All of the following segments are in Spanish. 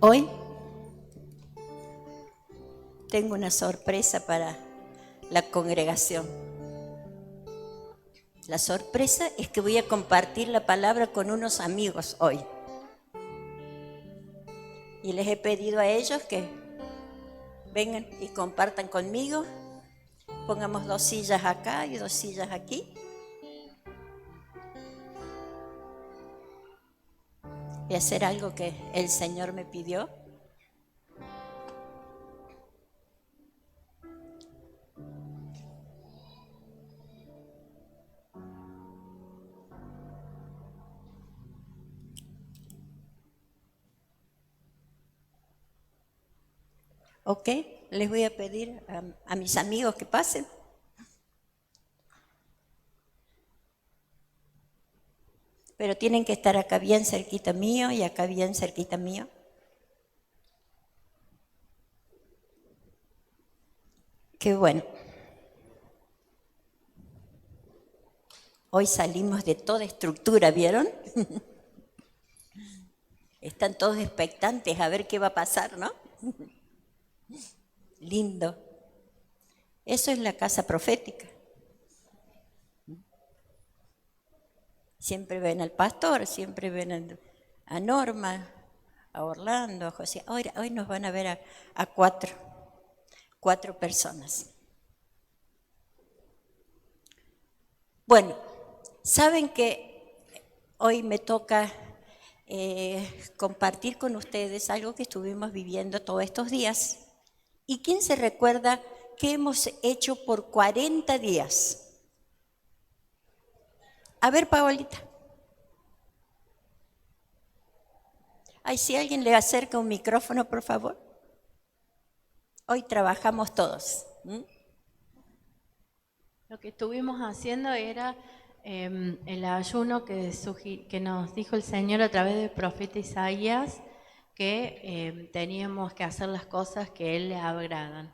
Hoy tengo una sorpresa para la congregación. La sorpresa es que voy a compartir la palabra con unos amigos hoy. Y les he pedido a ellos que vengan y compartan conmigo. Pongamos 2 sillas acá y 2 sillas aquí. Voy a hacer algo que el Señor me pidió. Ok, les voy a pedir a mis amigos que pasen. Pero tienen que estar acá bien cerquita mío y acá bien cerquita mío. Qué bueno. Hoy salimos de toda estructura, ¿vieron? Están todos expectantes a ver qué va a pasar, ¿no? Lindo. Eso es la casa profética. Siempre ven al pastor, siempre ven a Norma, a Orlando, a José. Hoy nos van a ver a cuatro personas. Bueno, saben que hoy me toca compartir con ustedes algo que estuvimos viviendo todos estos días. ¿Y quién se recuerda qué hemos hecho por 40 días? A ver, Paolita. Ay, si alguien le acerca un micrófono, por favor. Hoy trabajamos todos. Lo que estuvimos haciendo era el ayuno que nos dijo el Señor a través del profeta Isaías, que teníamos que hacer las cosas que Él le agradan.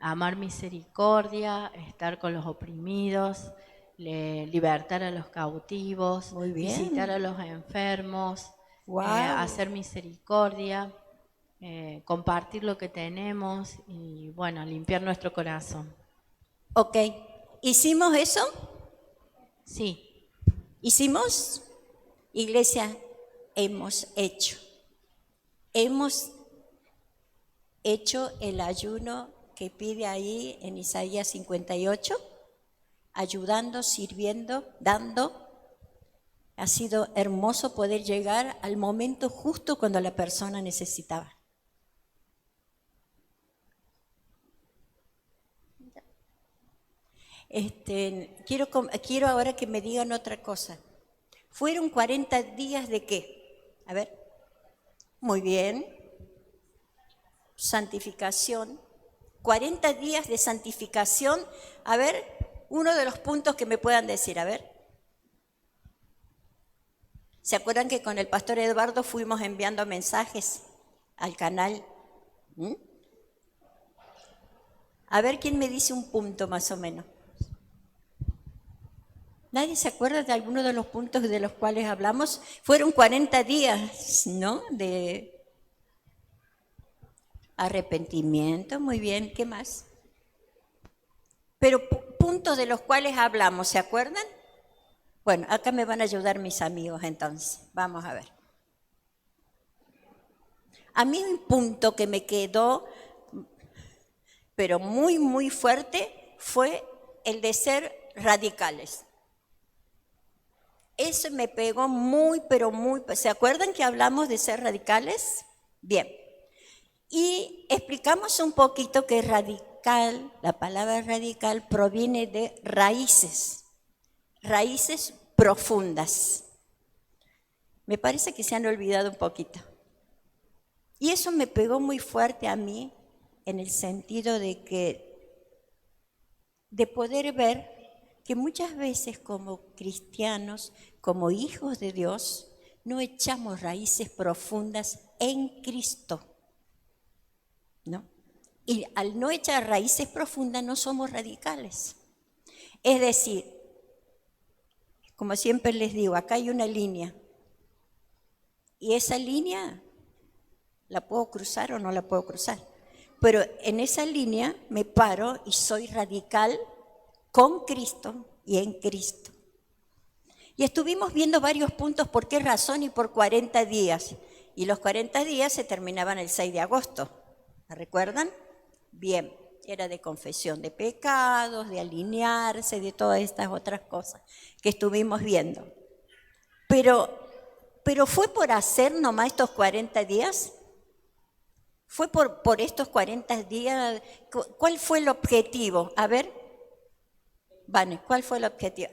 Amar misericordia, estar con los oprimidos, libertar a los cautivos, Muy bien. visitar a los enfermos, Wow. hacer misericordia, compartir lo que tenemos y, bueno, limpiar nuestro corazón. Ok. ¿Hicimos eso? Sí. ¿Hicimos? Iglesia, hemos hecho. Hemos hecho el ayuno que pide ahí en Isaías 58, ayudando, sirviendo, dando. Ha sido hermoso poder llegar al momento justo cuando la persona necesitaba. Quiero ahora que me digan otra cosa. ¿Fueron 40 días de qué? A ver. Muy bien. Santificación. 40 días de santificación. A ver, uno de los puntos que me puedan decir, a ver. ¿Se acuerdan que con el pastor Eduardo fuimos enviando mensajes al canal? A ver quién me dice un punto más o menos. ¿Nadie se acuerda de alguno de los puntos de los cuales hablamos? Fueron 40 días, ¿no? De arrepentimiento, muy bien, ¿qué más? Pero puntos de los cuales hablamos, ¿se acuerdan? Bueno, acá me van a ayudar mis amigos entonces. Vamos a ver. A mí un punto que me quedó, pero muy, muy fuerte, fue el de ser radicales. Eso me pegó muy, pero muy... ¿Se acuerdan que hablamos de ser radicales? Bien. Y explicamos un poquito que radical, la palabra radical proviene de raíces profundas. Me parece que se han olvidado un poquito. Y eso me pegó muy fuerte a mí en el sentido de poder ver que muchas veces como cristianos, como hijos de Dios, no echamos raíces profundas en Cristo, ¿no? Y al no echar raíces profundas no somos radicales. Es decir, como siempre les digo, acá hay una línea. Y esa línea ¿La puedo cruzar o no la puedo cruzar? Pero en esa línea me paro y soy radical con Cristo y en Cristo. Y estuvimos viendo varios puntos por qué razón y por 40 días. Y los 40 días se terminaban el 6 de agosto. ¿Me recuerdan? Bien, era de confesión de pecados, de alinearse, de todas estas otras cosas que estuvimos viendo. Pero ¿fue por hacer nomás estos 40 días? ¿Fue por estos 40 días? ¿Cuál fue el objetivo? A ver, Vane, ¿cuál fue el objetivo?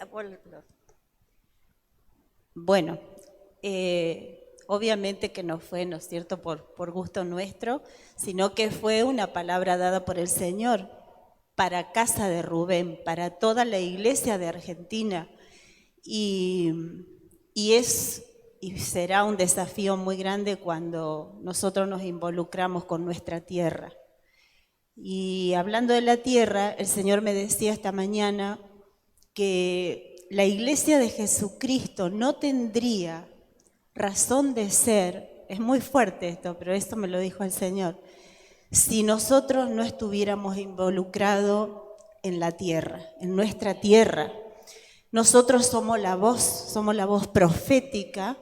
Bueno, obviamente que no fue, ¿no es cierto?, por gusto nuestro, sino que fue una palabra dada por el Señor para Casa de Rubén, para toda la iglesia de Argentina. Y será un desafío muy grande cuando nosotros nos involucramos con nuestra tierra. Y hablando de la tierra, el Señor me decía esta mañana que la iglesia de Jesucristo no tendría razón de ser, es muy fuerte esto, pero esto me lo dijo el Señor, si nosotros no estuviéramos involucrados en la tierra, en nuestra tierra. Nosotros somos la voz profética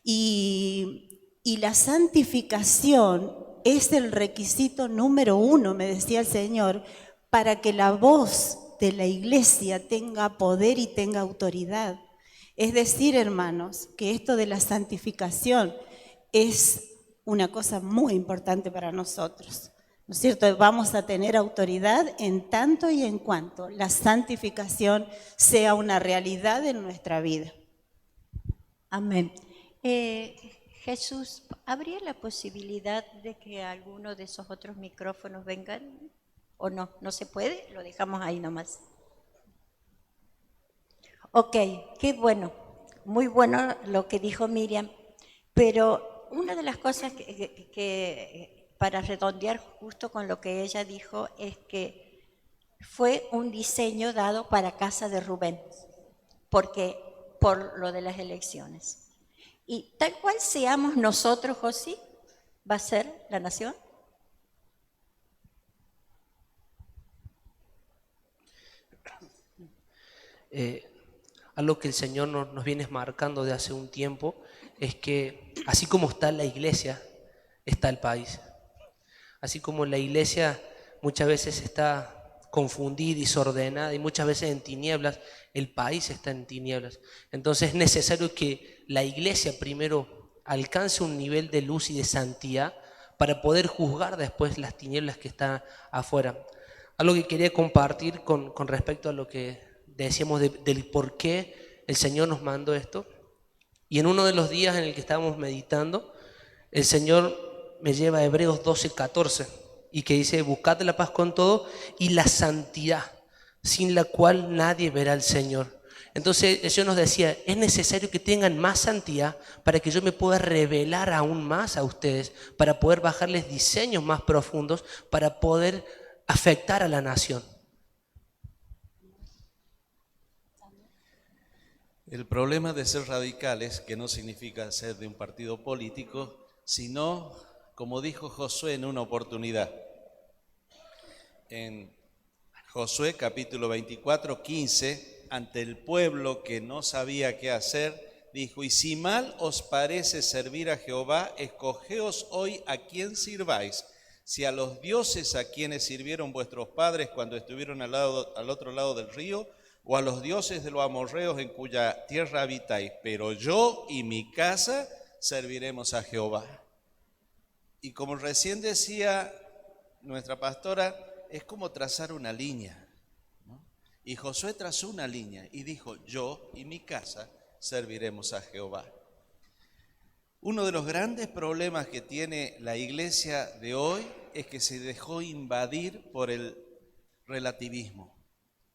y la santificación es el requisito número 1, me decía el Señor, para que la voz de la iglesia tenga poder y tenga autoridad. Es decir, hermanos, que esto de la santificación es una cosa muy importante para nosotros, ¿no es cierto? Vamos a tener autoridad en tanto y en cuanto la santificación sea una realidad en nuestra vida. Amén. Jesús, ¿habría la posibilidad de que alguno de esos otros micrófonos vengan? ¿O no? ¿No se puede? Lo dejamos ahí nomás. Ok, qué bueno. Muy bueno lo que dijo Miriam. Pero una de las cosas que para redondear justo con lo que ella dijo es que fue un diseño dado para Casa de Rubén, porque por lo de las elecciones. Y tal cual seamos nosotros, José, va a ser la nación. Algo que el Señor nos viene marcando de hace un tiempo es que así como está la iglesia, está el país. Así como la iglesia muchas veces está confundida y desordenada y muchas veces en tinieblas, el país está en tinieblas. Entonces es necesario que la iglesia primero alcance un nivel de luz y de santidad para poder juzgar después las tinieblas que están afuera. Algo que quería compartir con respecto a lo que decíamos del por qué el Señor nos mandó esto. Y en uno de los días en el que estábamos meditando, el Señor me lleva a Hebreos 12:14 y que dice: buscad la paz con todo y la santidad, sin la cual nadie verá al Señor. Entonces el Señor nos decía: es necesario que tengan más santidad para que yo me pueda revelar aún más a ustedes, para poder bajarles diseños más profundos, para poder afectar a la nación. El problema de ser radicales, que no significa ser de un partido político, sino, como dijo Josué en una oportunidad, en Josué capítulo 24, 15, ante el pueblo que no sabía qué hacer, dijo: y si mal os parece servir a Jehová, escogeos hoy a quién sirváis, si a los dioses a quienes sirvieron vuestros padres cuando estuvieron al otro lado del río, o a los dioses de los amorreos en cuya tierra habitáis, pero yo y mi casa serviremos a Jehová. Y como recién decía nuestra pastora, es como trazar una línea, ¿no? Y Josué trazó una línea y dijo: yo y mi casa serviremos a Jehová. Uno de los grandes problemas que tiene la iglesia de hoy es que se dejó invadir por el relativismo.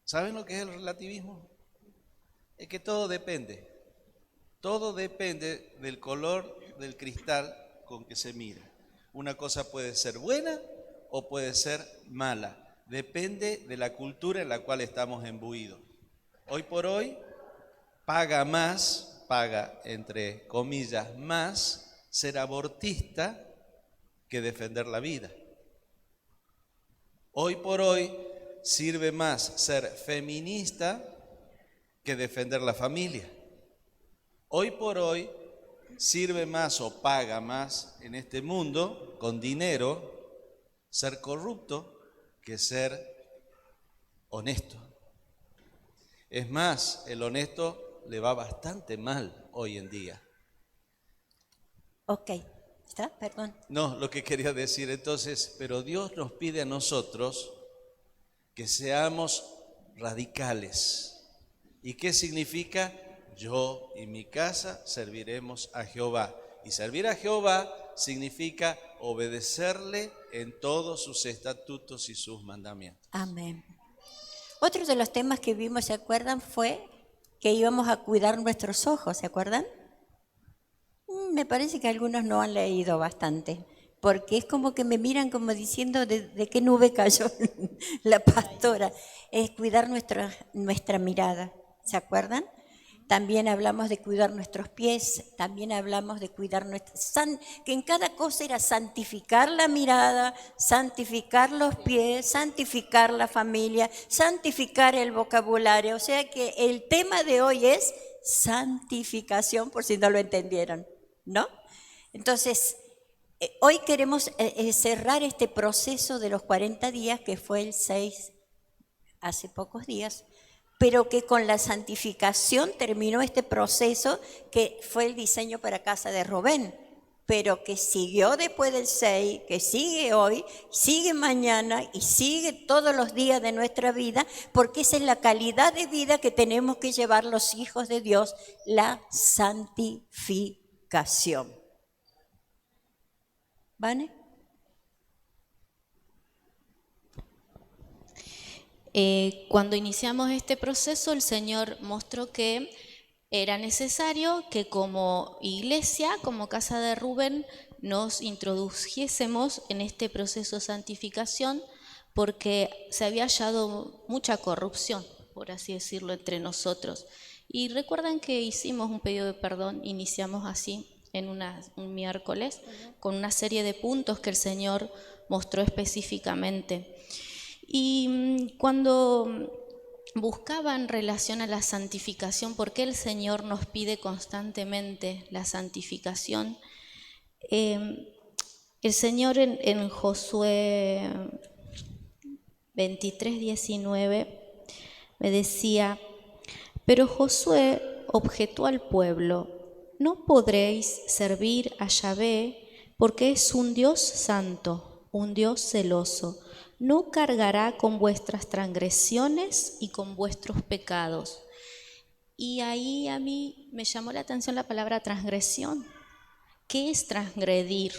¿Saben lo que es el relativismo? Es que todo depende del color del cristal con que se mira. Una cosa puede ser buena o puede ser mala, depende de la cultura en la cual estamos imbuidos. Hoy por hoy paga entre comillas más, ser abortista que defender la vida. Hoy por hoy sirve más ser feminista que defender la familia. Hoy por hoy sirve más o paga más en este mundo con dinero ser corrupto que ser honesto. Es más, el honesto le va bastante mal hoy en día. Ok, ¿está? Perdón. No, lo que quería decir entonces, pero Dios nos pide a nosotros que seamos radicales. ¿Y qué significa? Yo y mi casa serviremos a Jehová. Y servir a Jehová significa obedecerle en todos sus estatutos y sus mandamientos. Amén. Otro de los temas que vimos, ¿se acuerdan? Fue que íbamos a cuidar nuestros ojos, ¿se acuerdan? Me parece que algunos no han leído bastante, porque es como que me miran como diciendo de qué nube cayó la pastora. Es cuidar nuestra mirada, ¿se acuerdan? También hablamos de cuidar nuestros pies, también hablamos de cuidar que en cada cosa era santificar la mirada, santificar los pies, santificar la familia, santificar el vocabulario. O sea que el tema de hoy es santificación, por si no lo entendieron, ¿no? Entonces, hoy queremos cerrar este proceso de los 40 días, que fue el 6, hace pocos días, pero que con la santificación terminó este proceso que fue el diseño para casa de Rubén, pero que siguió después del 6, que sigue hoy, sigue mañana y sigue todos los días de nuestra vida, porque esa es la calidad de vida que tenemos que llevar los hijos de Dios, la santificación. ¿Vale? Cuando iniciamos este proceso, el Señor mostró que era necesario que como iglesia, como casa de Rubén, nos introdujésemos en este proceso de santificación, porque se había hallado mucha corrupción, por así decirlo, entre nosotros. Y recuerdan que hicimos un pedido de perdón, iniciamos así en un miércoles, con una serie de puntos que el Señor mostró específicamente. Y cuando buscaba en relación a la santificación, ¿por qué el Señor nos pide constantemente la santificación? El Señor en Josué 23:19 me decía: pero Josué objetó al pueblo: no podréis servir a Yahvé, porque es un Dios santo, un Dios celoso. No cargará con vuestras transgresiones y con vuestros pecados. Y ahí a mí me llamó la atención la palabra transgresión. ¿Qué es transgredir?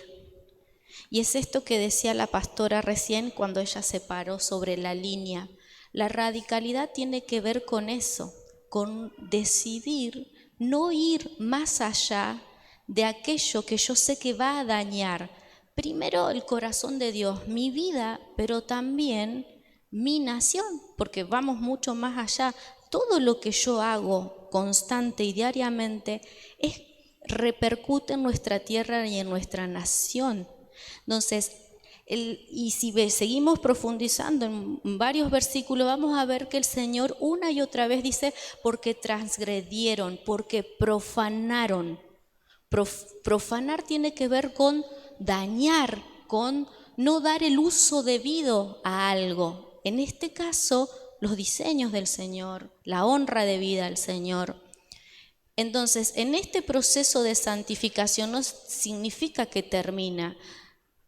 Y es esto que decía la pastora recién cuando ella se paró sobre la línea. La radicalidad tiene que ver con eso, con decidir no ir más allá de aquello que yo sé que va a dañar primero el corazón de Dios, mi vida, pero también mi nación, porque vamos mucho más allá. Todo lo que yo hago constante y diariamente repercute en nuestra tierra y en nuestra nación. Entonces, y si seguimos profundizando en varios versículos, vamos a ver que el Señor una y otra vez dice: porque transgredieron, porque profanaron. Profanar tiene que ver con dañar, con no dar el uso debido a algo. En este caso, los diseños del Señor, la honra debida al Señor. Entonces, en este proceso de santificación no significa que termina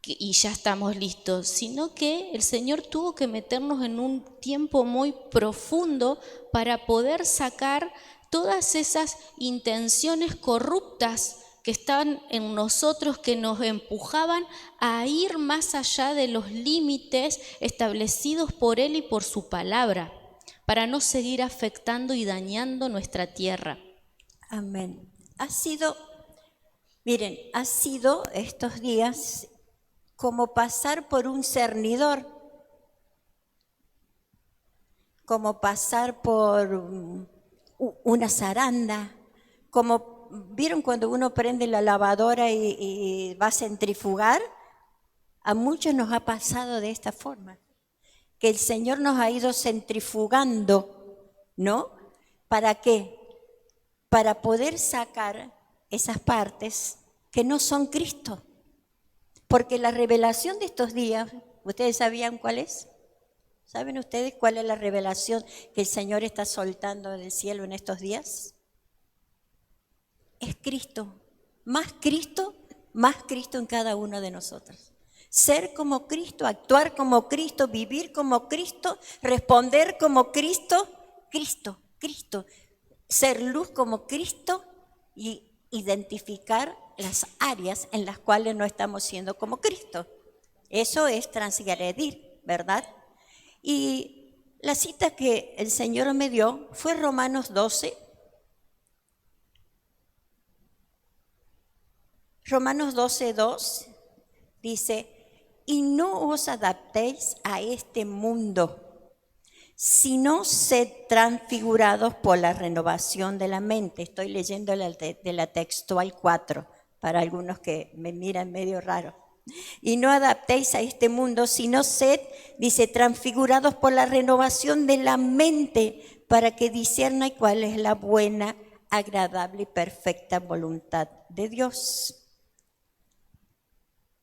y ya estamos listos, sino que el Señor tuvo que meternos en un tiempo muy profundo para poder sacar todas esas intenciones corruptas que estaban en nosotros, que nos empujaban a ir más allá de los límites establecidos por Él y por su palabra, para no seguir afectando y dañando nuestra tierra. Amén. Ha sido estos días como pasar por un cernidor, como pasar por una zaranda, como ¿vieron cuando uno prende la lavadora y va a centrifugar? A muchos nos ha pasado de esta forma, que el Señor nos ha ido centrifugando, ¿no? ¿Para qué? Para poder sacar esas partes que no son Cristo. Porque la revelación de estos días, ¿ustedes sabían cuál es? ¿Saben ustedes cuál es la revelación que el Señor está soltando del cielo en estos días? Es Cristo. Más Cristo en cada uno de nosotros. Ser como Cristo, actuar como Cristo, vivir como Cristo, responder como Cristo, Cristo. Ser luz como Cristo y identificar las áreas en las cuales no estamos siendo como Cristo. Eso es transgredir, ¿verdad? Y la cita que el Señor me dio fue Romanos 12. Romanos 12:2 dice, y no os adaptéis a este mundo, sino sed transfigurados por la renovación de la mente. Estoy leyendo de la textual 4, para algunos que me miran medio raro. Y no adaptéis a este mundo, sino sed, dice, transfigurados por la renovación de la mente, para que discierna cuál es la buena, agradable y perfecta voluntad de Dios.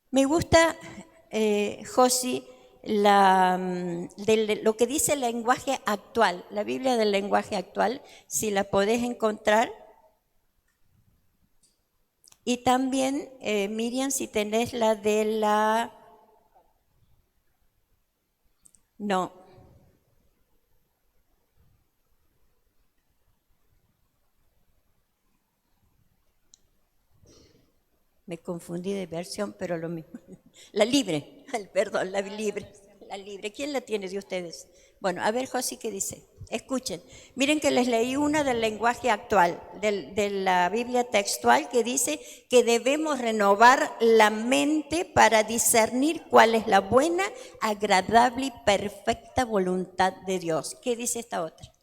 Me gusta, Josi, lo que dice el lenguaje actual, la Biblia del lenguaje actual, si la podés encontrar. Y también, Miriam, si tenés la de la... No. Me confundí de versión, pero lo mismo. La libre, perdón, la libre. ¿Quién la tiene de ustedes? Bueno, a ver, José, ¿qué dice? Escuchen. Miren que les leí una del lenguaje actual, de la Biblia textual, que dice que debemos renovar la mente para discernir cuál es la buena, agradable y perfecta voluntad de Dios. ¿Qué dice esta otra?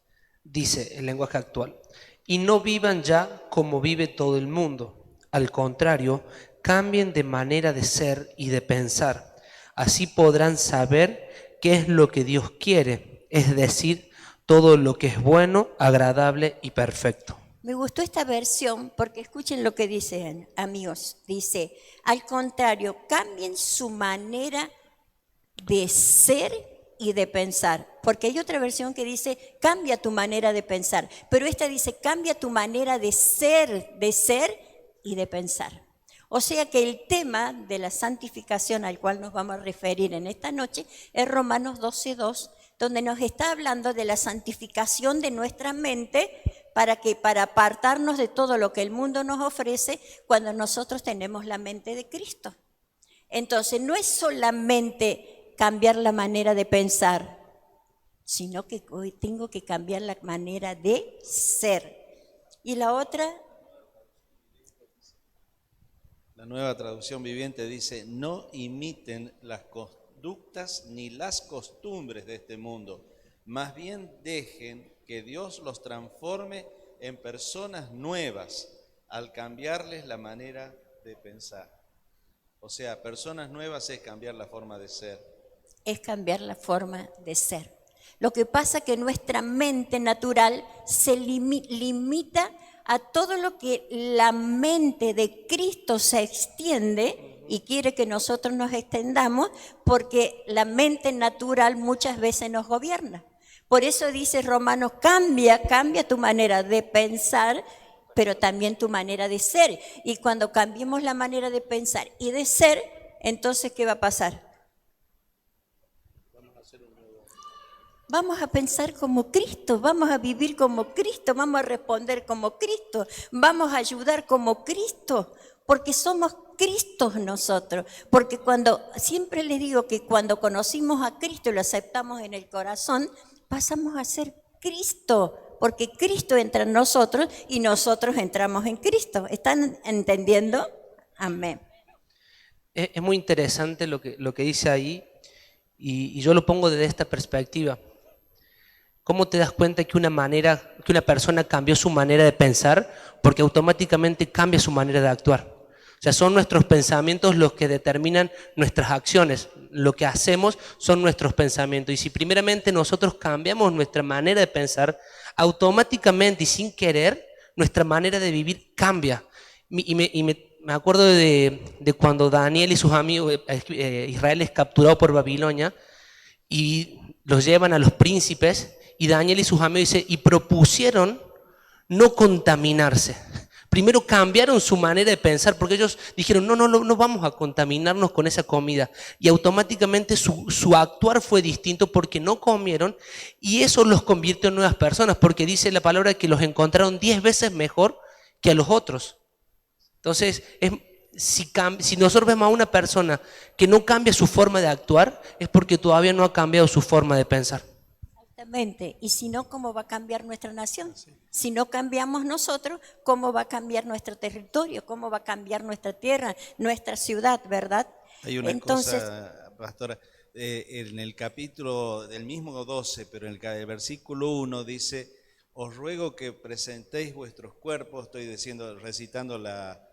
Dice el lenguaje actual, y no vivan ya como vive todo el mundo. Al contrario, cambien de manera de ser y de pensar. Así podrán saber qué es lo que Dios quiere, es decir, todo lo que es bueno, agradable y perfecto. Me gustó esta versión porque escuchen lo que dicen, amigos. Dice, al contrario, cambien su manera de ser y de pensar. Porque hay otra versión que dice, cambia tu manera de pensar. Pero esta dice, cambia tu manera de ser y de pensar. O sea que el tema de la santificación al cual nos vamos a referir en esta noche es Romanos 12:2, donde nos está hablando de la santificación de nuestra mente para apartarnos de todo lo que el mundo nos ofrece cuando nosotros tenemos la mente de Cristo. Entonces no es solamente cambiar la manera de pensar, sino que hoy tengo que cambiar la manera de ser. Y la otra... La Nueva Traducción Viviente dice, no imiten las conductas ni las costumbres de este mundo, más bien dejen que Dios los transforme en personas nuevas al cambiarles la manera de pensar. O sea, personas nuevas es cambiar la forma de ser. Es cambiar la forma de ser. Lo que pasa es que nuestra mente natural se limita a todo lo que la mente de Cristo se extiende y quiere que nosotros nos extendamos, porque la mente natural muchas veces nos gobierna. Por eso dice Romanos, cambia tu manera de pensar, pero también tu manera de ser. Y cuando cambiemos la manera de pensar y de ser, entonces, ¿qué va a pasar? Vamos a pensar como Cristo, vamos a vivir como Cristo, vamos a responder como Cristo, vamos a ayudar como Cristo, porque somos Cristos nosotros. Porque siempre les digo que cuando conocimos a Cristo y lo aceptamos en el corazón, pasamos a ser Cristo, porque Cristo entra en nosotros y nosotros entramos en Cristo. ¿Están entendiendo? Amén. Es muy interesante lo que dice ahí, y yo lo pongo desde esta perspectiva. ¿Cómo te das cuenta que una persona cambió su manera de pensar? Porque automáticamente cambia su manera de actuar. O sea, son nuestros pensamientos los que determinan nuestras acciones. Lo que hacemos son nuestros pensamientos. Y si primeramente nosotros cambiamos nuestra manera de pensar, automáticamente y sin querer, nuestra manera de vivir cambia. Me acuerdo de cuando Daniel y sus amigos, Israel es capturado por Babilonia y los llevan a los príncipes, y Daniel y sus amigos y propusieron no contaminarse. Primero cambiaron su manera de pensar, porque ellos dijeron, no vamos a contaminarnos con esa comida. Y automáticamente su actuar fue distinto porque no comieron, y eso los convirtió en nuevas personas, porque dice la palabra que los encontraron 10 veces mejor que a los otros. Entonces, si nosotros vemos a una persona que no cambia su forma de actuar, es porque todavía no ha cambiado su forma de pensar. Exactamente. Y si no, ¿cómo va a cambiar nuestra nación? Si no cambiamos nosotros, ¿cómo va a cambiar nuestro territorio? ¿Cómo va a cambiar nuestra tierra, nuestra ciudad, verdad? Hay una cosa, pastora, en el capítulo del mismo 12, pero en el versículo 1 dice, os ruego que presentéis vuestros cuerpos, recitando la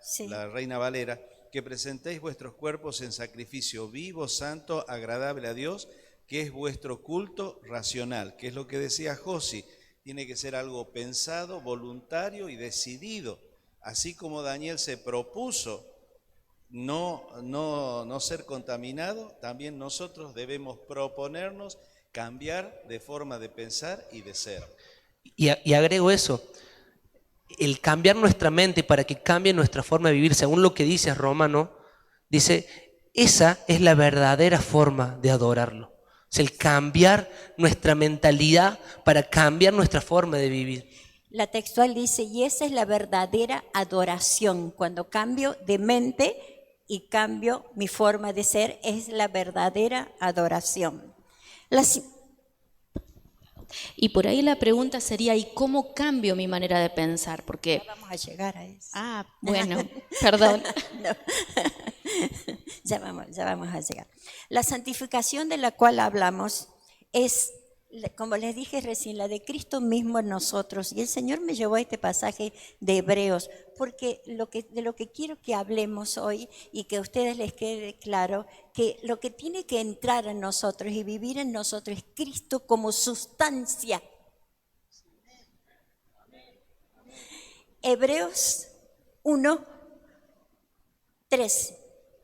Reina Valera, que presentéis vuestros cuerpos en sacrificio vivo, santo, agradable a Dios, que es vuestro culto racional, que es lo que decía Josi, tiene que ser algo pensado, voluntario y decidido, así como Daniel se propuso no ser contaminado, también nosotros debemos proponernos cambiar de forma de pensar y de ser. Y agrego eso, el cambiar nuestra mente para que cambie nuestra forma de vivir, según lo que dice Romano, dice, esa es la verdadera forma de adorarlo. Es el cambiar nuestra mentalidad para cambiar nuestra forma de vivir. La textual dice, y esa es la verdadera adoración. Cuando cambio de mente y cambio mi forma de ser, es la verdadera adoración. Y por ahí la pregunta sería, ¿y cómo cambio mi manera de pensar? Porque... Ya vamos a llegar a eso. Ah, bueno, perdón. No. Ya vamos a llegar. La santificación de la cual hablamos es, como les dije recién, la de Cristo mismo en nosotros. Y el Señor me llevó a este pasaje de Hebreos, porque de lo que quiero que hablemos hoy y que a ustedes les quede claro, que lo que tiene que entrar en nosotros y vivir en nosotros es Cristo como sustancia. Hebreos 1:3.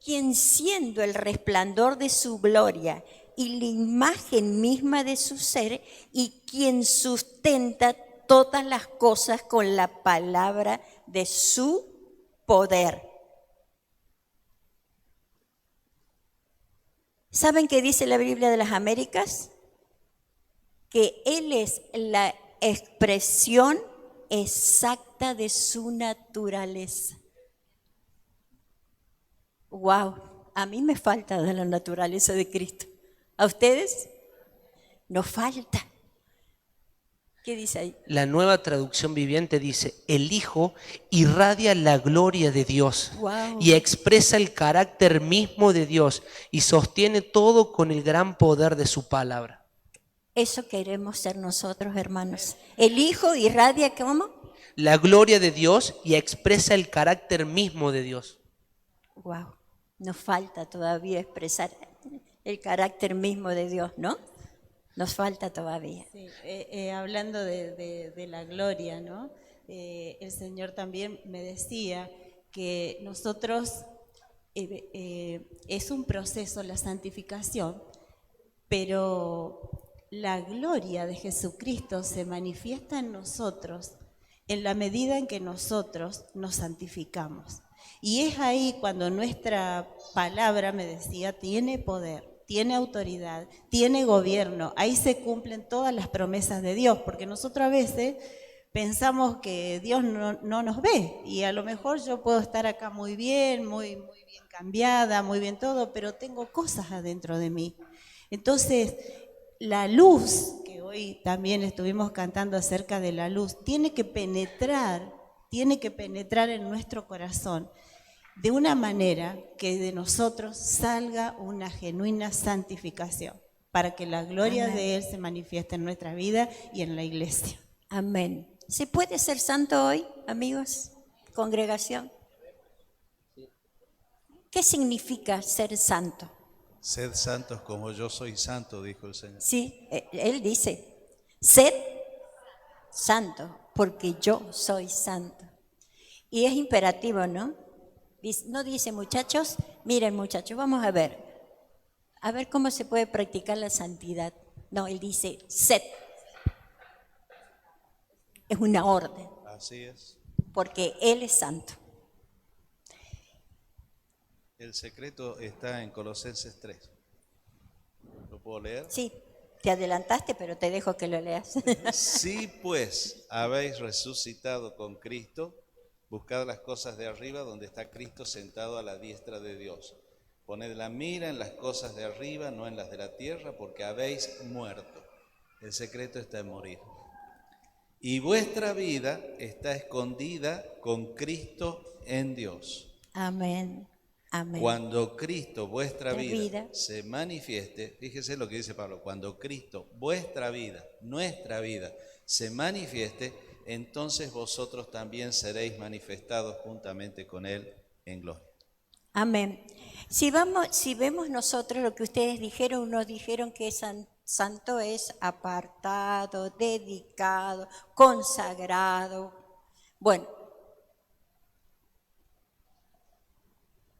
Quien siendo el resplandor de su gloria y la imagen misma de su ser, y quien sustenta todas las cosas con la palabra de su poder. ¿Saben qué dice la Biblia de las Américas? Que Él es la expresión exacta de su naturaleza. Wow, a mí me falta de la naturaleza de Cristo. ¿A ustedes? Nos falta. ¿Qué dice ahí? La Nueva Traducción Viviente dice, el Hijo irradia la gloria de Dios. Wow. Y expresa el carácter mismo de Dios y sostiene todo con el gran poder de su palabra. Eso queremos ser nosotros, hermanos. El Hijo irradia, ¿cómo? La gloria de Dios y expresa el carácter mismo de Dios. Wow, nos falta todavía expresar el carácter mismo de Dios, ¿no? Nos falta todavía. Sí, hablando de la gloria, ¿no? El Señor también me decía que nosotros, es un proceso la santificación, pero la gloria de Jesucristo se manifiesta en nosotros en la medida en que nosotros nos santificamos. Y es ahí cuando nuestra palabra, me decía, tiene poder, tiene autoridad, tiene gobierno. Ahí se cumplen todas las promesas de Dios, porque nosotros a veces pensamos que Dios no nos ve, y a lo mejor yo puedo estar acá muy bien cambiada, muy bien todo, pero tengo cosas adentro de mí. Entonces, la luz, que hoy también estuvimos cantando acerca de la luz, tiene que penetrar en nuestro corazón de una manera que de nosotros salga una genuina santificación, para que la gloria Amén. de Él se manifieste en nuestra vida y en la iglesia. Amén. ¿Se puede ser santo hoy, amigos? Congregación. ¿Qué significa ser santo? Sed santos como yo soy santo, dijo el Señor. Sí, Él dice, sed santo, porque yo soy santo. Y es imperativo, ¿no? No dice, muchachos, miren muchachos, vamos a ver cómo se puede practicar la santidad. No, Él dice, sed. Es una orden, Así es. porque Él es santo. El secreto está en Colosenses 3. ¿Lo puedo leer? Sí, te adelantaste, pero te dejo que lo leas. Si pues habéis resucitado con Cristo, buscad las cosas de arriba donde está Cristo sentado a la diestra de Dios. Poned la mira en las cosas de arriba, no en las de la tierra, porque habéis muerto. El secreto está en morir. Y vuestra vida está escondida con Cristo en Dios. Amén, amén. Cuando Cristo, vuestra La vida. se manifieste, fíjese lo que dice Pablo, cuando Cristo, vuestra vida, nuestra vida, se manifieste, entonces vosotros también seréis manifestados juntamente con Él en gloria. Amén. Si vemos nosotros lo que ustedes dijeron, unos dijeron que santo es apartado, dedicado, consagrado. Bueno,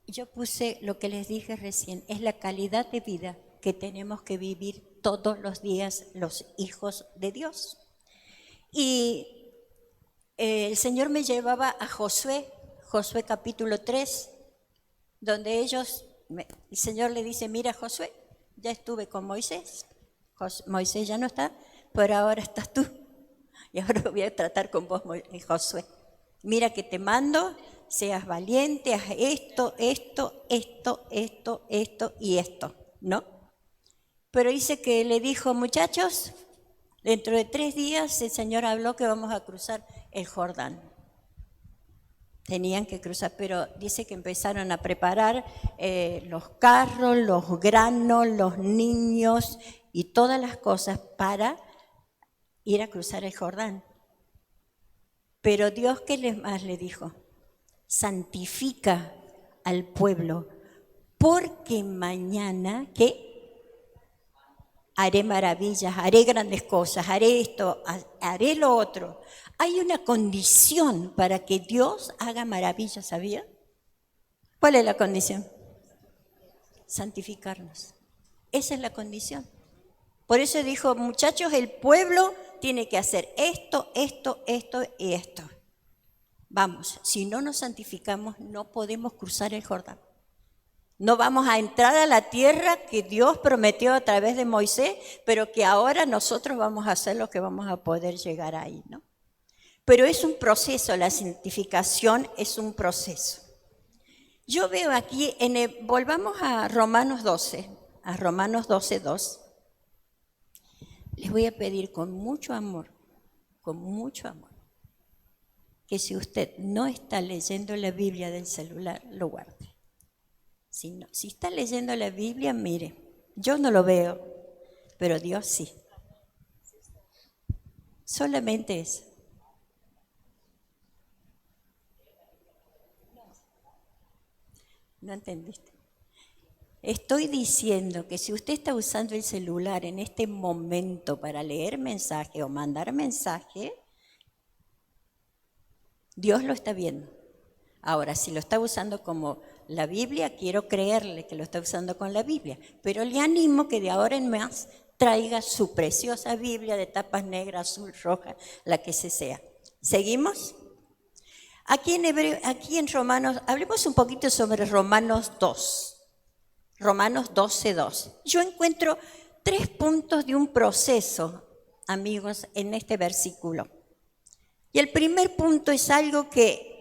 yo puse lo que les dije recién, es la calidad de vida que tenemos que vivir todos los días los hijos de Dios. Y el Señor me llevaba a Josué capítulo 3, donde el Señor le dice, mira Josué, ya estuve con Moisés, Moisés ya no está, pero ahora estás tú, y ahora voy a tratar con vos, Josué. Mira que te mando, seas valiente, haz esto y esto, ¿no? Pero dice que le dijo, muchachos, dentro de 3 días el Señor habló que vamos a cruzar el Jordán. Tenían que cruzar, pero dice que empezaron a preparar los carros, los granos, los niños y todas las cosas para ir a cruzar el Jordán. Pero Dios, ¿qué más le dijo? Santifica al pueblo, porque mañana, ¿qué? Haré maravillas, haré grandes cosas, haré esto, haré lo otro. Hay una condición para que Dios haga maravillas, ¿sabía? ¿Cuál es la condición? Santificarnos. Esa es la condición. Por eso dijo, muchachos, el pueblo tiene que hacer esto y esto. Vamos, si no nos santificamos, no podemos cruzar el Jordán. No vamos a entrar a la tierra que Dios prometió a través de Moisés, pero que ahora nosotros vamos a hacer lo que vamos a poder llegar ahí, ¿no? Pero es un proceso, la santificación es un proceso. Yo veo aquí, volvamos a Romanos 12, 2. Les voy a pedir con mucho amor, que si usted no está leyendo la Biblia del celular, lo guarde. Si está leyendo la Biblia, mire, yo no lo veo, pero Dios sí. Solamente eso. No entendiste. Estoy diciendo que si usted está usando el celular en este momento para leer mensaje o mandar mensaje, Dios lo está viendo. Ahora, si lo está usando como la Biblia, quiero creerle que lo está usando con la Biblia, pero le animo que de ahora en más traiga su preciosa Biblia de tapas negras, azul, roja, la que sea. ¿Seguimos? Aquí en Romanos, hablemos un poquito sobre Romanos 2. Romanos 12:2. Yo encuentro 3 puntos de un proceso, amigos, en este versículo. Y el primer punto es algo que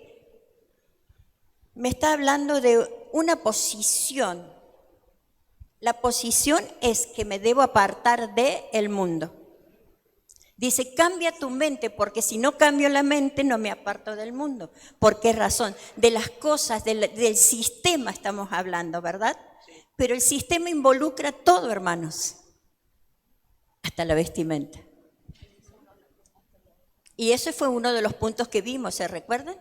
me está hablando de una posición. La posición es que me debo apartar del mundo. Dice, cambia tu mente, porque si no cambio la mente, no me aparto del mundo. ¿Por qué razón? De las cosas, del sistema estamos hablando, ¿verdad? Pero el sistema involucra todo, hermanos, hasta la vestimenta. Y ese fue uno de los puntos que vimos, ¿se recuerdan?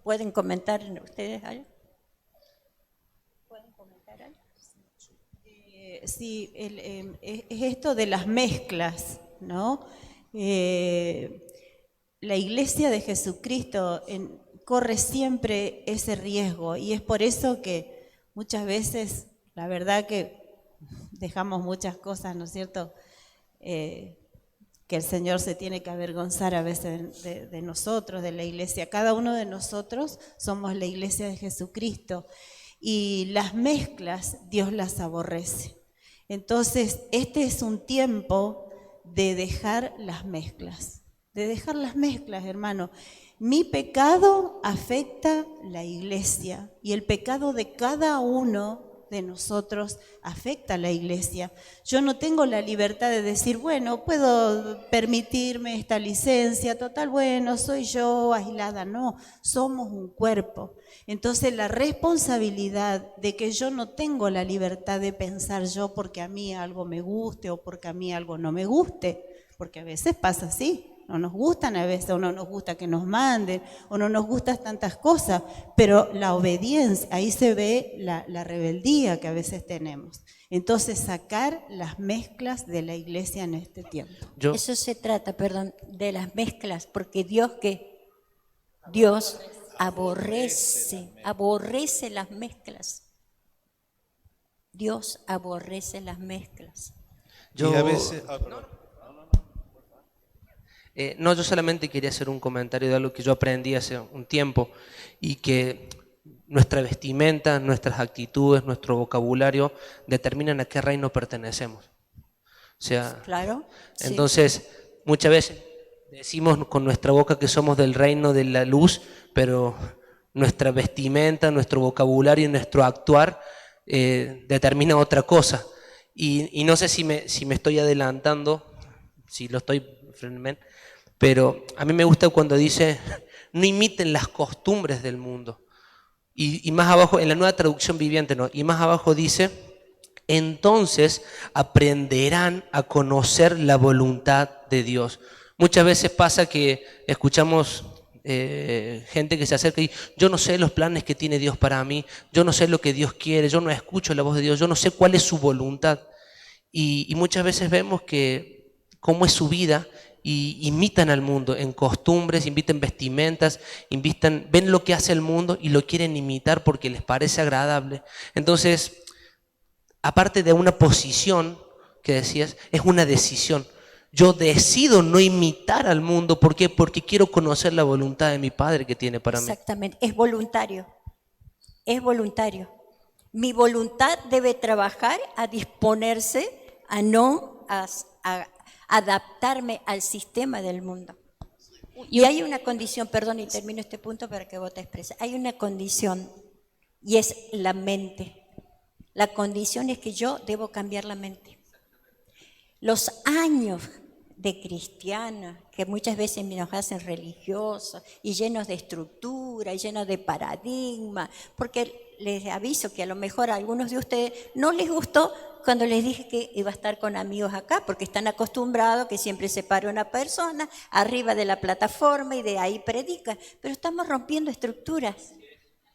¿Pueden comentar ustedes algo? sí, es esto de las mezclas, ¿no? La Iglesia de Jesucristo corre siempre ese riesgo y es por eso que muchas veces, la verdad que dejamos muchas cosas, ¿no es cierto?, que el Señor se tiene que avergonzar a veces de nosotros, de la Iglesia. Cada uno de nosotros somos la Iglesia de Jesucristo y las mezclas Dios las aborrece. Entonces, este es un tiempo de dejar las mezclas. De dejar las mezclas, hermano. Mi pecado afecta la iglesia y el pecado de cada uno de nosotros afecta a la iglesia. Yo no tengo la libertad de decir, bueno, puedo permitirme esta licencia, total, bueno, soy yo aislada. No, somos un cuerpo. Entonces la responsabilidad de que yo no tengo la libertad de pensar yo porque a mí algo me guste o porque a mí algo no me guste, porque a veces pasa así. No nos gustan a veces, o no nos gusta que nos manden, o no nos gustan tantas cosas, pero la obediencia, ahí se ve la rebeldía que a veces tenemos. Entonces, sacar las mezclas de la iglesia en este tiempo. Eso se trata, perdón, de las mezclas, porque Dios aborrece las mezclas. Dios aborrece las mezclas. Y a veces... yo solamente quería hacer un comentario de algo que yo aprendí hace un tiempo y que nuestra vestimenta, nuestras actitudes, nuestro vocabulario determinan a qué reino pertenecemos. O sea, claro, entonces muchas veces decimos con nuestra boca que somos del reino de la luz, pero nuestra vestimenta, nuestro vocabulario y nuestro actuar determina otra cosa. Y no sé si me estoy adelantando, si lo estoy, pero a mí me gusta cuando dice, no imiten las costumbres del mundo. Y más abajo, en la Nueva Traducción Viviente, ¿no? Y más abajo dice, entonces aprenderán a conocer la voluntad de Dios. Muchas veces pasa que escuchamos gente que se acerca y yo no sé los planes que tiene Dios para mí, yo no sé lo que Dios quiere, yo no escucho la voz de Dios, yo no sé cuál es su voluntad. Y muchas veces vemos que cómo es su vida y imitan al mundo en costumbres, imitan vestimentas, ven lo que hace el mundo y lo quieren imitar porque les parece agradable. Entonces, aparte de una posición que decías, es una decisión. Yo decido no imitar al mundo. ¿Por qué? Porque quiero conocer la voluntad de mi Padre que tiene para mí. Exactamente, es voluntario. Es voluntario. Mi voluntad debe trabajar a disponerse a no adaptarme al sistema del mundo. Y hay una condición, perdón, y termino este punto para que vos te expreses. Hay una condición y es la mente. La condición es que yo debo cambiar la mente. Los años de cristiana, que muchas veces nos hacen religiosos y llenos de estructura y llenos de paradigma, porque les aviso que a lo mejor a algunos de ustedes no les gustó cuando les dije que iba a estar con amigos acá, porque están acostumbrados que siempre se para una persona arriba de la plataforma y de ahí predica, pero estamos rompiendo estructuras.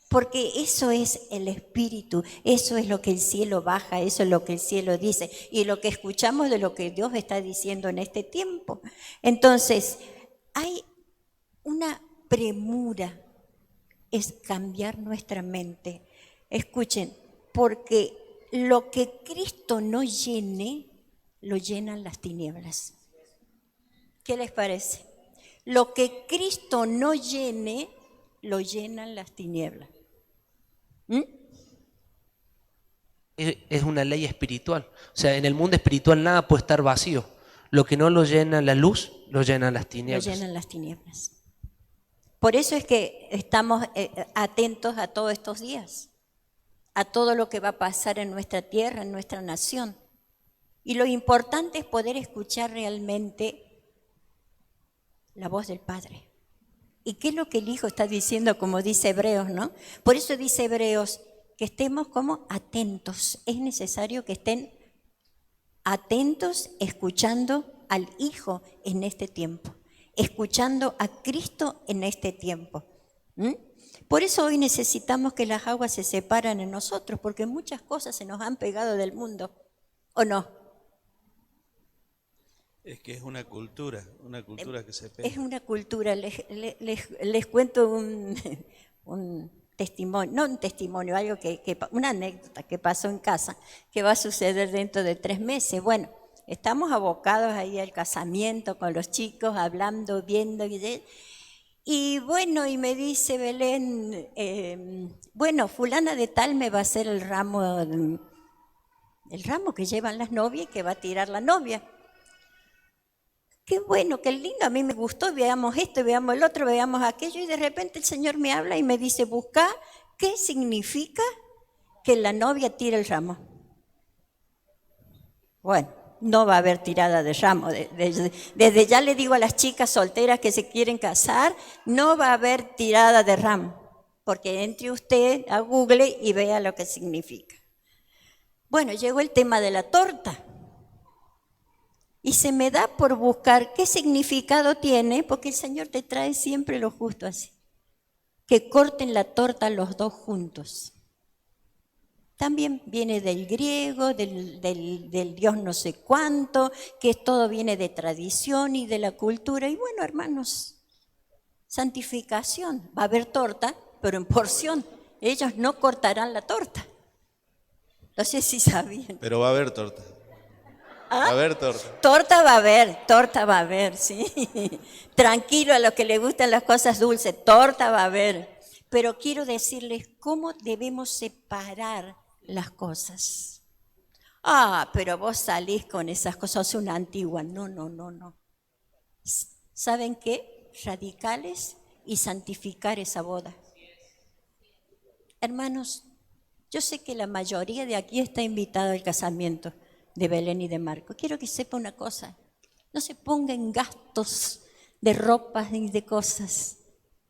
Porque eso es el Espíritu, eso es lo que el cielo baja, eso es lo que el cielo dice y lo que escuchamos de lo que Dios está diciendo en este tiempo. Entonces, hay una premura, es cambiar nuestra mente. Escuchen, porque lo que Cristo no llene, lo llenan las tinieblas. ¿Qué les parece? Lo que Cristo no llene, lo llenan las tinieblas. Es una ley espiritual. O sea, en el mundo espiritual nada puede estar vacío. Lo que no lo llena la luz, lo llenan las tinieblas. Lo llenan las tinieblas. Por eso es que estamos atentos a todos estos días, a todo lo que va a pasar en nuestra tierra, en nuestra nación. Y lo importante es poder escuchar realmente la voz del Padre. ¿Y qué es lo que el Hijo está diciendo, como dice Hebreos, no? Por eso dice Hebreos, que estemos como atentos. Es necesario que estén atentos, escuchando al Hijo en este tiempo, escuchando a Cristo en este tiempo. Por eso hoy necesitamos que las aguas se separen en nosotros, porque muchas cosas se nos han pegado del mundo. ¿O no? Es que es una cultura que se pega. Es una cultura. Les cuento un testimonio, no un testimonio, algo una anécdota que pasó en casa, que va a suceder dentro de 3 meses. Bueno, estamos abocados ahí al casamiento con los chicos, hablando, viendo, y bueno, y me dice Belén, bueno, fulana de tal me va a hacer el ramo que llevan las novias y que va a tirar la novia. Qué bueno, qué lindo, a mí me gustó, veamos esto, veamos el otro, veamos aquello, y de repente el Señor me habla y me dice, busca qué significa que la novia tire el ramo. Bueno, no va a haber tirada de ramo, desde ya le digo a las chicas solteras que se quieren casar, no va a haber tirada de ramo, porque entre usted a Google y vea lo que significa. Bueno, llegó el tema de la torta. Y se me da por buscar qué significado tiene, porque el Señor te trae siempre lo justo así. Que corten la torta los dos juntos. También viene del griego, del Dios no sé cuánto, que todo viene de tradición y de la cultura. Y bueno, hermanos, santificación. Va a haber torta, pero en porción. Ellos no cortarán la torta. No sé si sabían. Pero va a haber torta. Va a haber torta. Torta va a haber, sí. Tranquilo a los que les gustan las cosas dulces, torta va a haber. Pero quiero decirles cómo debemos separar las cosas. Pero vos salís con esas cosas, sos una antigua. No. ¿Saben qué? Radicales y santificar esa boda. Hermanos, yo sé que la mayoría de aquí está invitada al casamiento de Belén y de Marco. Quiero que sepa una cosa, no se ponga en gastos de ropas ni de cosas.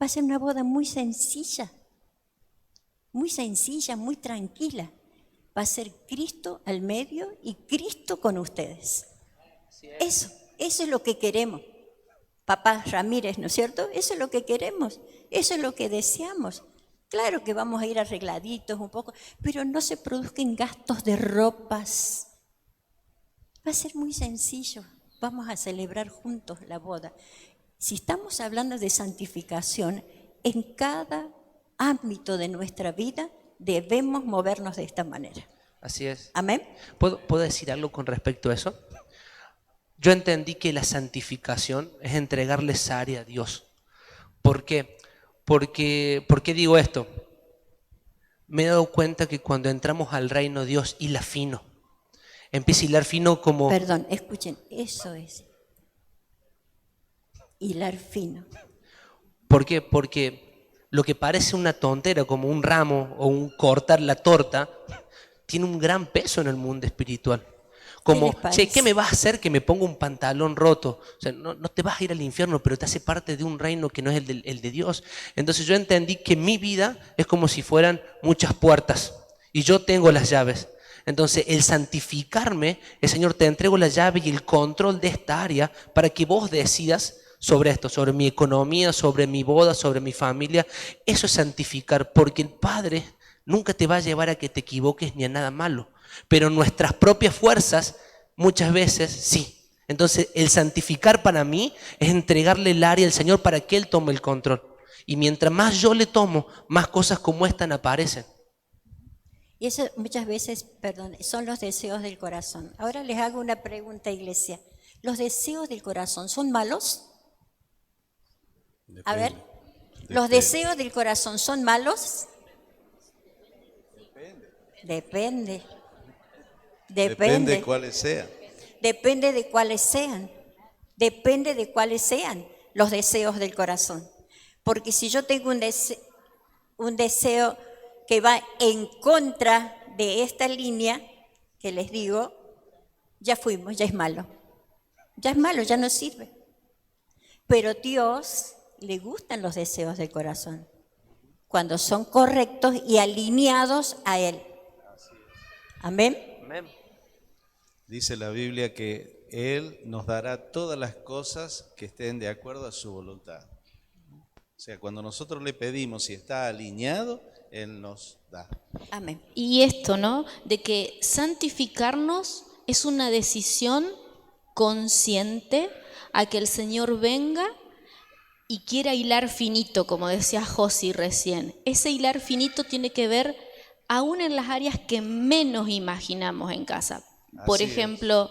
Va a ser una boda muy sencilla, muy tranquila. Va a ser Cristo al medio y Cristo con ustedes. Eso es lo que queremos. Papá Ramírez, ¿no es cierto? Eso es lo que queremos, eso es lo que deseamos. Claro que vamos a ir arregladitos un poco, pero no se produzcan gastos de ropas. Va a ser muy sencillo, vamos a celebrar juntos la boda. Si estamos hablando de santificación, en cada ámbito de nuestra vida debemos movernos de esta manera. Así es. Amén. ¿Puedo decir algo con respecto a eso? Yo entendí que la santificación es entregarle esa área a Dios. ¿Por qué? ¿Por qué digo esto? Me he dado cuenta que cuando entramos al reino de Dios, hila fino. Empieza a hilar fino como... Perdón, escuchen, eso es. Hilar fino. ¿Por qué? Porque lo que parece una tontera, como un ramo o un cortar la torta, tiene un gran peso en el mundo espiritual. Como, che, ¿qué me vas a hacer que me ponga un pantalón roto? O sea, no te vas a ir al infierno, pero te hace parte de un reino que no es el de Dios. Entonces yo entendí que mi vida es como si fueran muchas puertas y yo tengo las llaves. Entonces el santificarme, el Señor, te entrego la llave y el control de esta área para que vos decidas sobre esto, sobre mi economía, sobre mi boda, sobre mi familia. Eso es santificar, porque el Padre nunca te va a llevar a que te equivoques ni a nada malo. Pero nuestras propias fuerzas muchas veces sí. Entonces el santificar para mí es entregarle el área al Señor para que Él tome el control. Y mientras más yo le tomo, más cosas como esta aparecen. Y eso muchas veces, perdón, son los deseos del corazón. Ahora les hago una pregunta, iglesia. ¿Los deseos del corazón son malos? A ver, ¿los deseos del corazón son malos? Depende. Depende de cuáles sean. Depende de cuáles sean. Depende de cuáles sean los deseos del corazón. Porque si yo tengo un deseo que va en contra de esta línea que les digo, ya fuimos, ya es malo. Ya es malo, ya no sirve. Pero a Dios le gustan los deseos del corazón cuando son correctos y alineados a Él. Amén. Amén. Dice la Biblia que Él nos dará todas las cosas que estén de acuerdo a su voluntad. O sea, cuando nosotros le pedimos si está alineado, Él nos da. Amén. Y esto, ¿no? De que santificarnos es una decisión consciente a que el Señor venga y quiera hilar finito, como decía Josi recién. Ese hilar finito tiene que ver aún en las áreas que menos imaginamos en casa. Por Así es. ejemplo,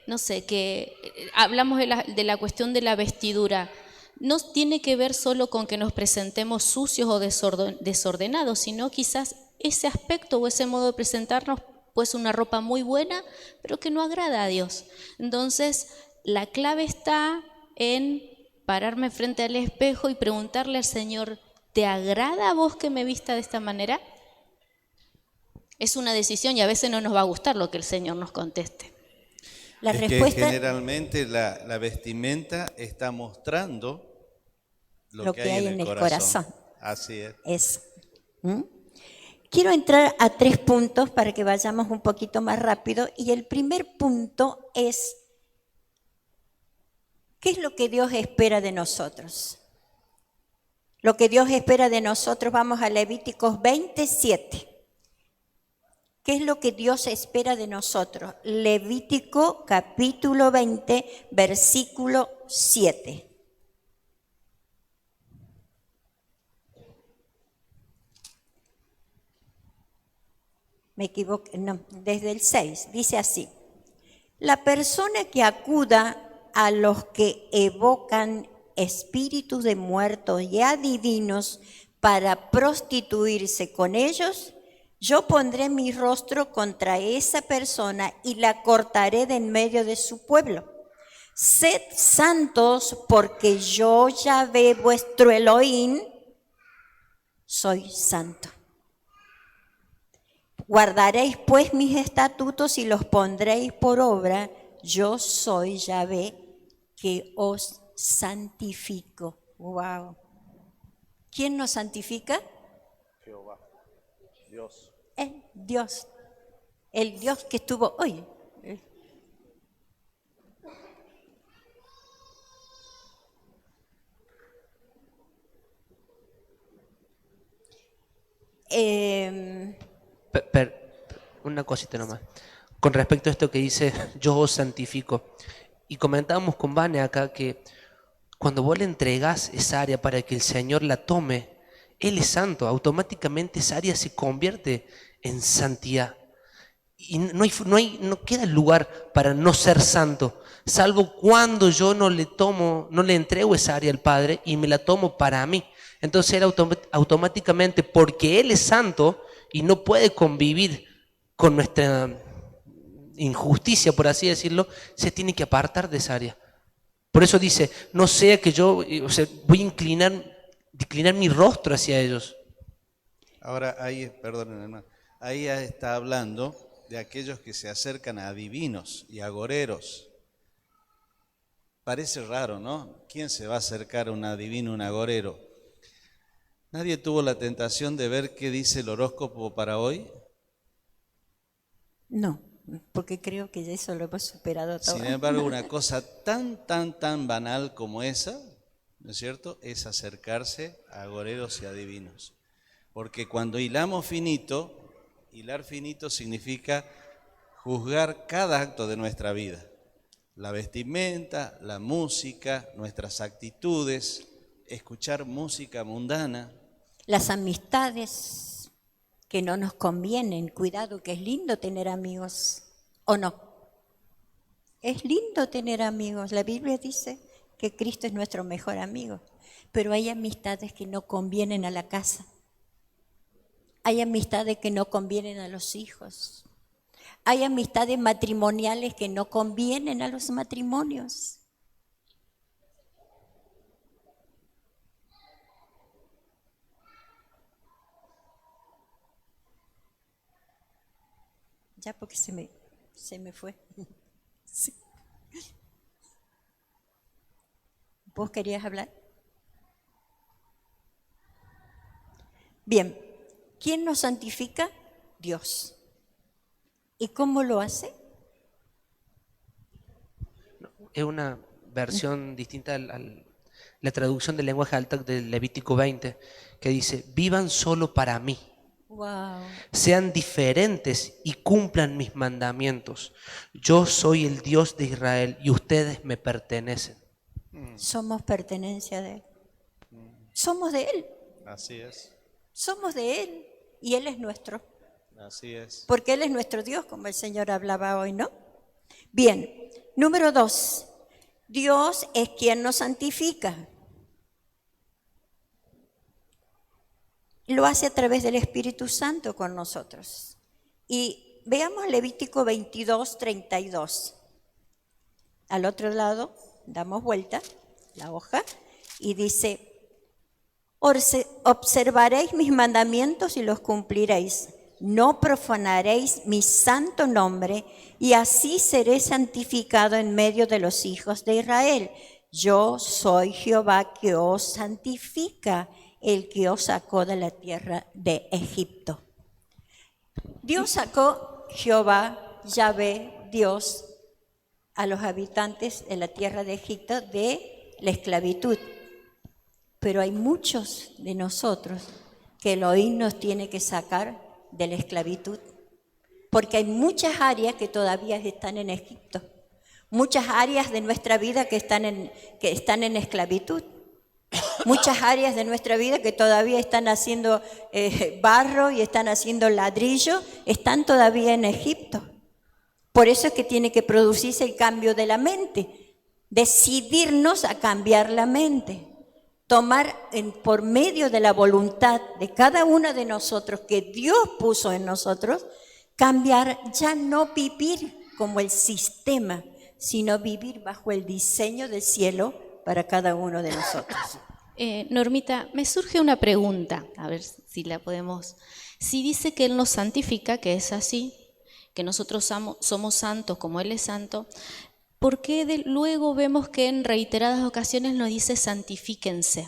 no sé, que hablamos de la cuestión de la vestidura. No tiene que ver solo con que nos presentemos sucios o desordenados, sino quizás ese aspecto o ese modo de presentarnos puede ser una ropa muy buena, pero que no agrada a Dios. Entonces, la clave está en pararme frente al espejo y preguntarle al Señor, ¿te agrada a vos que me vista de esta manera? Es una decisión y a veces no nos va a gustar lo que el Señor nos conteste. La Es respuesta, que generalmente la vestimenta está mostrando lo que hay en el corazón. Así es. es. ¿Mm? Quiero entrar a 3 puntos para que vayamos un poquito más rápido. Y el primer punto es, ¿qué es lo que Dios espera de nosotros? Lo que Dios espera de nosotros, vamos a Levíticos 27. ¿Qué es lo que Dios espera de nosotros? Levítico capítulo 20, versículo 7. Me equivoqué, no, desde el 6, dice así. La persona que acuda a los que evocan espíritus de muertos y adivinos para prostituirse con ellos, yo pondré mi rostro contra esa persona y la cortaré de en medio de su pueblo. Sed santos porque yo, Yahvé, vuestro Elohim, soy santo. Guardaréis pues mis estatutos y los pondréis por obra. Yo soy Yahvé que os santifico. Wow. ¿Quién nos santifica? Jehová, Dios. Dios. El Dios que estuvo hoy. Una cosita nomás. Con respecto a esto que dice, yo os santifico. Y comentábamos con Vane acá que cuando vos le entregás esa área para que el Señor la tome, Él es santo, automáticamente esa área se convierte en santidad. Y no queda lugar para no ser santo, salvo cuando yo no le entrego esa área al Padre y me la tomo para mí. Entonces Él automáticamente, porque Él es santo y no puede convivir con nuestra injusticia, por así decirlo, se tiene que apartar de esa área. Por eso dice, no sea que yo voy a inclinar mi rostro hacia ellos. Ahora, ahí, perdonen hermano, ahí está hablando de aquellos que se acercan a adivinos y agoreros. Parece raro, ¿no? ¿Quién se va a acercar a un adivino, un agorero? ¿Nadie tuvo la tentación de ver qué dice el horóscopo para hoy? No, porque creo que eso lo hemos superado todo. Sin embargo, una cosa tan banal como esa, ¿no es cierto?, es acercarse a agoreros y adivinos. Porque cuando hilamos finito, hilar finito significa juzgar cada acto de nuestra vida. La vestimenta, la música, nuestras actitudes, escuchar música mundana. Las amistades que no nos convienen, cuidado, que es lindo tener amigos, ¿o no? Es lindo tener amigos. La Biblia dice que Cristo es nuestro mejor amigo, pero hay amistades que no convienen a la casa. Hay amistades que no convienen a los hijos. Hay amistades matrimoniales que no convienen a los matrimonios. Ya porque se me fue. Sí. ¿Vos querías hablar? Bien, ¿quién nos santifica? Dios. ¿Y cómo lo hace? Es una versión distinta a la traducción del lenguaje alta del Levítico 20, que dice, vivan solo para mí. Wow. Sean diferentes y cumplan mis mandamientos. Yo soy el Dios de Israel y ustedes me pertenecen. Somos pertenencia de Él. Somos de Él. Así es, Somos de Él. Y Él es nuestro. así es. Porque Él es nuestro Dios, como el Señor hablaba hoy, ¿no? Bien. Número 2. Dios es quien nos santifica. Lo hace a través del Espíritu Santo con nosotros. Y veamos Levítico 22, 32. Al otro lado, damos vuelta la hoja y dice: observaréis mis mandamientos y los cumpliréis. No profanaréis mi santo nombre, y así seré santificado en medio de los hijos de Israel. Yo soy Jehová que os santifica, el que os sacó de la tierra de Egipto. Dios sacó, Jehová, Yahvé, Dios, a los habitantes de la tierra de Egipto de la esclavitud. Pero hay muchos de nosotros que Elohim nos tiene que sacar de la esclavitud, porque hay muchas áreas que todavía están en Egipto, muchas áreas de nuestra vida que están en esclavitud. Muchas áreas de nuestra vida que todavía están haciendo barro y están haciendo ladrillo, están todavía en Egipto. Por eso es que tiene que producirse el cambio de la mente, decidirnos a cambiar la mente, tomar por medio de la voluntad de cada uno de nosotros que Dios puso en nosotros, cambiar, ya no vivir como el sistema, sino vivir bajo el diseño del cielo para cada uno de nosotros. Normita, me surge una pregunta, a ver si la podemos. Si dice que Él nos santifica, que es así, que nosotros somos santos como Él es santo, ¿por qué luego vemos que en reiteradas ocasiones nos dice santifíquense?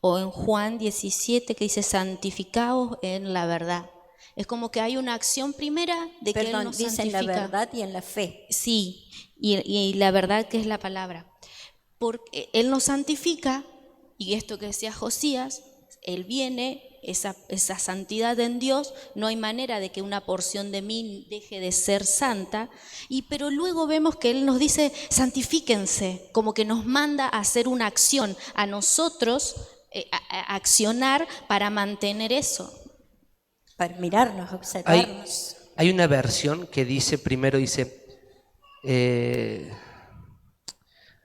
O en Juan 17 que dice santificaos en la verdad. Es como que hay una acción primera de que Él nos dice santifica. En la verdad y en la fe. Sí, y la verdad que es la palabra. Porque Él nos santifica, y esto que decía Josías, Él viene, esa santidad en Dios, no hay manera de que una porción de mí deje de ser santa, pero luego vemos que Él nos dice santifíquense, como que nos manda a hacer una acción, a nosotros a accionar para mantener eso. Para mirarnos, observarnos. Hay una versión que dice, primero dice,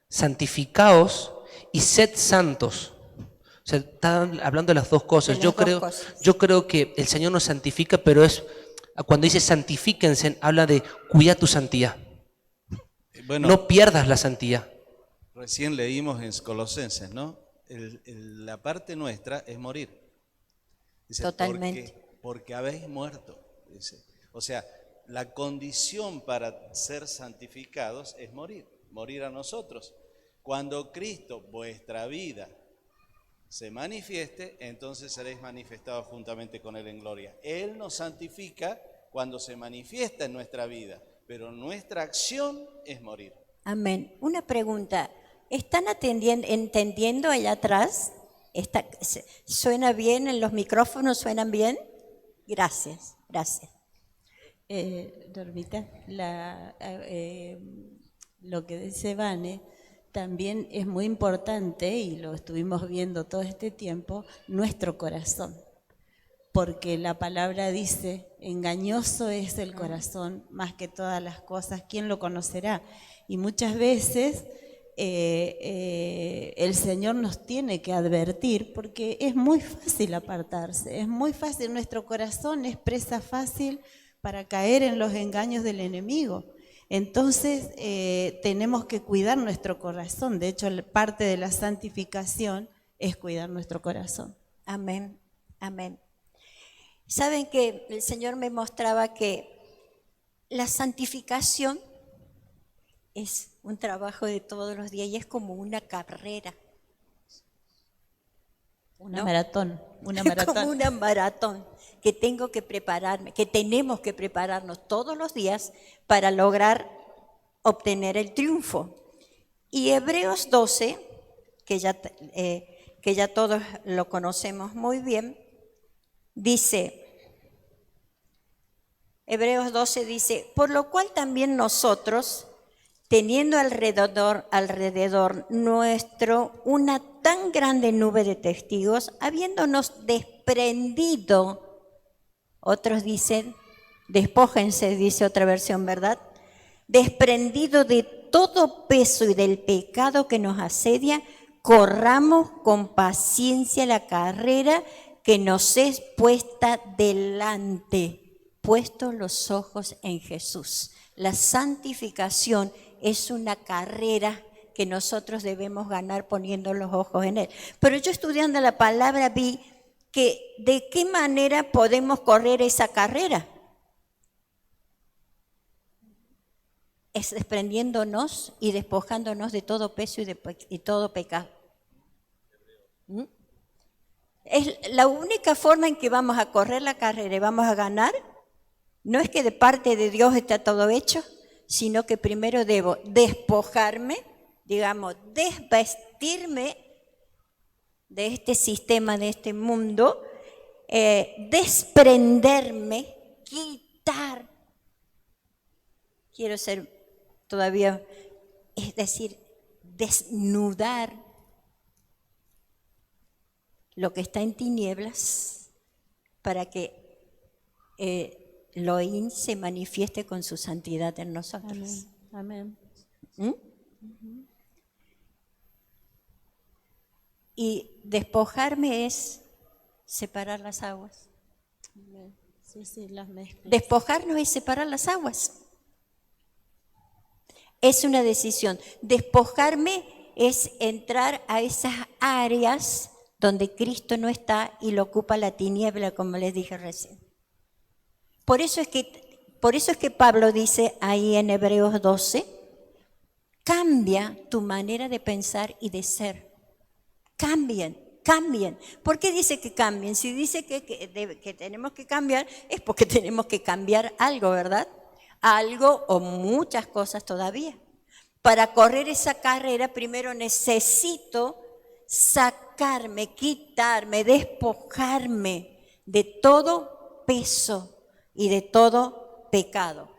santificaos y sed santos. O sea, están hablando de las dos cosas. Yo creo que el Señor nos santifica, pero cuando dice santifíquense, habla de cuida tu santidad. Bueno, no pierdas la santidad. Recién leímos en Colosenses, ¿no? La parte nuestra es morir. Dice, totalmente. Porque habéis muerto, dice. O sea, la condición para ser santificados es morir a nosotros. Cuando Cristo, vuestra vida, se manifieste, entonces seréis manifestados juntamente con Él en gloria. Él nos santifica cuando se manifiesta en nuestra vida, pero nuestra acción es morir. Amén. Una pregunta. ¿Están entendiendo allá atrás? ¿Suena bien en los micrófonos? ¿Suenan bien? Gracias, gracias. Normita, lo que dice Vane también es muy importante, y lo estuvimos viendo todo este tiempo, nuestro corazón. Porque la palabra dice, engañoso es el corazón más que todas las cosas, ¿quién lo conocerá? Y muchas veces el Señor nos tiene que advertir, porque es muy fácil apartarse, es muy fácil, nuestro corazón es presa fácil para caer en los engaños del enemigo. Entonces tenemos que cuidar nuestro corazón. De hecho, parte de la santificación es cuidar nuestro corazón. Amén, amén. Saben que el Señor me mostraba que la santificación es un trabajo de todos los días y es como una carrera. Una maratón. Como una maratón que tengo que prepararme, que tenemos que prepararnos todos los días para lograr obtener el triunfo. Y Hebreos 12, que ya todos lo conocemos muy bien, dice, Hebreos 12 dice, por lo cual también nosotros, teniendo alrededor nuestro una tan grande nube de testigos, habiéndonos desprendido, otros dicen, despójense, dice otra versión, ¿verdad? Desprendido de todo peso y del pecado que nos asedia, corramos con paciencia la carrera que nos es puesta delante, puestos los ojos en Jesús. La santificación es una carrera que nosotros debemos ganar poniendo los ojos en Él. Pero yo estudiando la palabra vi que de qué manera podemos correr esa carrera. Es desprendiéndonos y despojándonos de todo peso y todo pecado. ¿Mm? Es la única forma en que vamos a correr la carrera y vamos a ganar. No es que de parte de Dios está todo hecho, sino que primero debo despojarme, digamos, desvestirme de este sistema, de este mundo, desprenderme, quitar. Quiero ser todavía, es decir, desnudar lo que está en tinieblas para que Elohim se manifieste con su santidad en nosotros. Amén. ¿Mm? Y despojarme es separar las aguas. Sí, las mezclas. Despojarnos es separar las aguas. Es una decisión. Despojarme es entrar a esas áreas donde Cristo no está y lo ocupa la tiniebla, como les dije recién. Por eso es que Pablo dice ahí en Hebreos 12, cambia tu manera de pensar y de ser. Cambien. ¿Por qué dice que cambien? Si dice que tenemos que cambiar, es porque tenemos que cambiar algo, ¿verdad? Algo o muchas cosas todavía. Para correr esa carrera, primero necesito sacarme, quitarme, despojarme de todo peso y de todo pecado.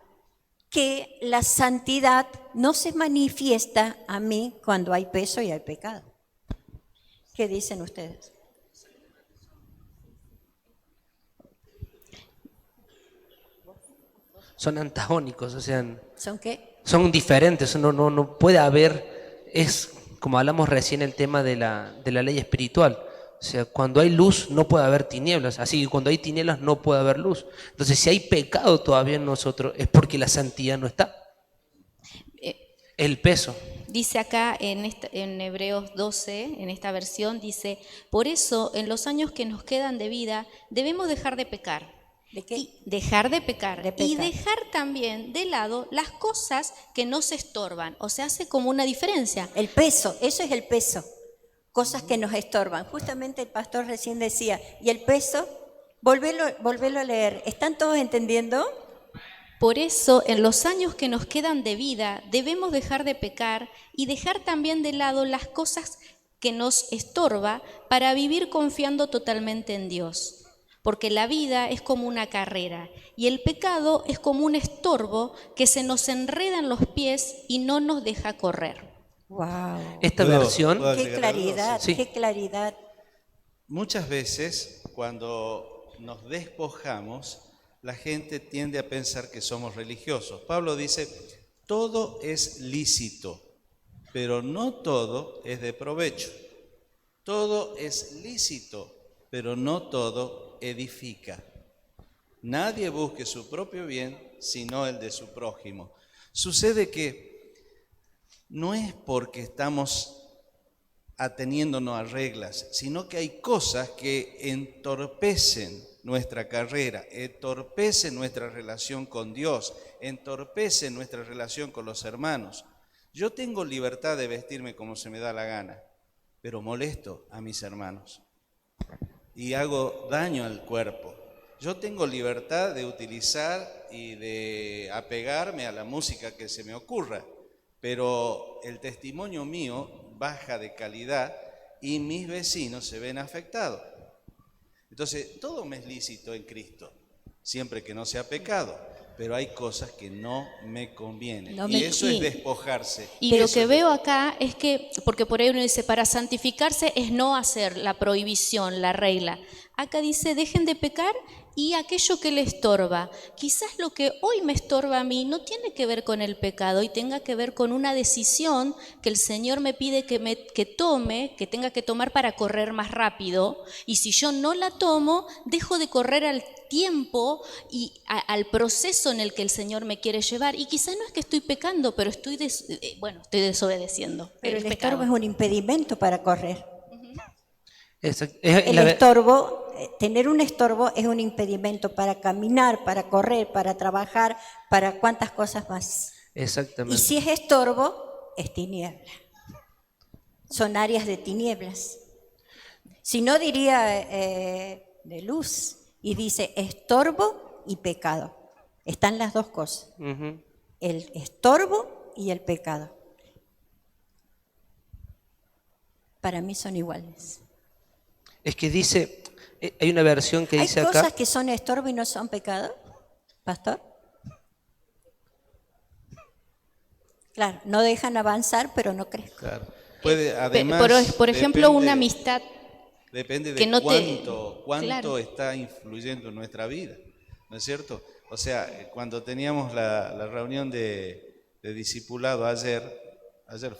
Que la santidad no se manifiesta a mí cuando hay peso y hay pecado. ¿Qué dicen ustedes? Son antagónicos, o sea, ¿Son qué? son diferentes, no puede haber, es como hablamos recién el tema de la ley espiritual, o sea, cuando hay luz no puede haber tinieblas, así que cuando hay tinieblas no puede haber luz. Entonces, si hay pecado todavía en nosotros, es porque la santidad no está. El peso. Dice acá en Hebreos 12, en esta versión, dice, por eso en los años que nos quedan de vida debemos dejar de pecar. ¿De qué? Y dejar de pecar. De pecar. Y dejar también de lado las cosas que nos estorban. O sea, hace como una diferencia. El peso, eso es el peso. Cosas que nos estorban. Justamente el pastor recién decía, ¿y el peso? Volvelo a leer. ¿Están todos entendiendo? Por eso, en los años que nos quedan de vida, debemos dejar de pecar y dejar también de lado las cosas que nos estorba para vivir confiando totalmente en Dios. Porque la vida es como una carrera y el pecado es como un estorbo que se nos enreda en los pies y no nos deja correr. Wow. Esta ¿Puedo- versión, puedo Qué agregar algo? claridad, Sí. qué claridad. Muchas veces cuando nos despojamos, la gente tiende a pensar que somos religiosos. Pablo dice, todo es lícito, pero no todo es de provecho. Todo es lícito, pero no todo edifica. Nadie busque su propio bien, sino el de su prójimo. Sucede que no es porque estamos ateniéndonos a reglas, sino que hay cosas que entorpecen nuestra carrera, entorpecen nuestra relación con Dios, entorpecen nuestra relación con los hermanos. Yo tengo libertad de vestirme como se me da la gana, pero molesto a mis hermanos y hago daño al cuerpo. Yo tengo libertad de utilizar y de apegarme a la música que se me ocurra, pero el testimonio mío baja de calidad y mis vecinos se ven afectados. Entonces, todo me es lícito en Cristo, siempre que no sea pecado. pero hay cosas que no me convienen. No y me- eso y- es despojarse. Y Pero lo que veo acá es que, porque por ahí uno dice, para santificarse es no hacer la prohibición, la regla. Acá dice, dejen de pecar y aquello que le estorba. Quizás lo que hoy me estorba a mí no tiene que ver con el pecado y tenga que ver con una decisión que el Señor me pide que tome, que tenga que tomar para correr más rápido. Y si yo no la tomo, dejo de correr al tiempo y al proceso en el que el Señor me quiere llevar. Y quizás no es que estoy pecando, pero estoy desobedeciendo. Pero el pecado. estorbo es un impedimento para correr. Es El estorbo, tener un estorbo es un impedimento para caminar, para correr, para trabajar, para cuántas cosas más. Y exactamente. si es estorbo, es tiniebla. Son áreas de tinieblas. Si no diría de luz y dice estorbo y pecado. Están las dos cosas. Ujú. El estorbo y el pecado. Para mí son iguales. Es que dice, hay una versión que ¿Hay dice cosas acá, que son estorbo y no son pecado, pastor? Claro, no dejan avanzar, pero no crecen. Claro. Puede, además, por ejemplo, depende- una amistad Depende de que no cuánto claro. está influyendo en nuestra vida, ¿no es cierto? O sea, cuando teníamos la reunión de discipulado ayer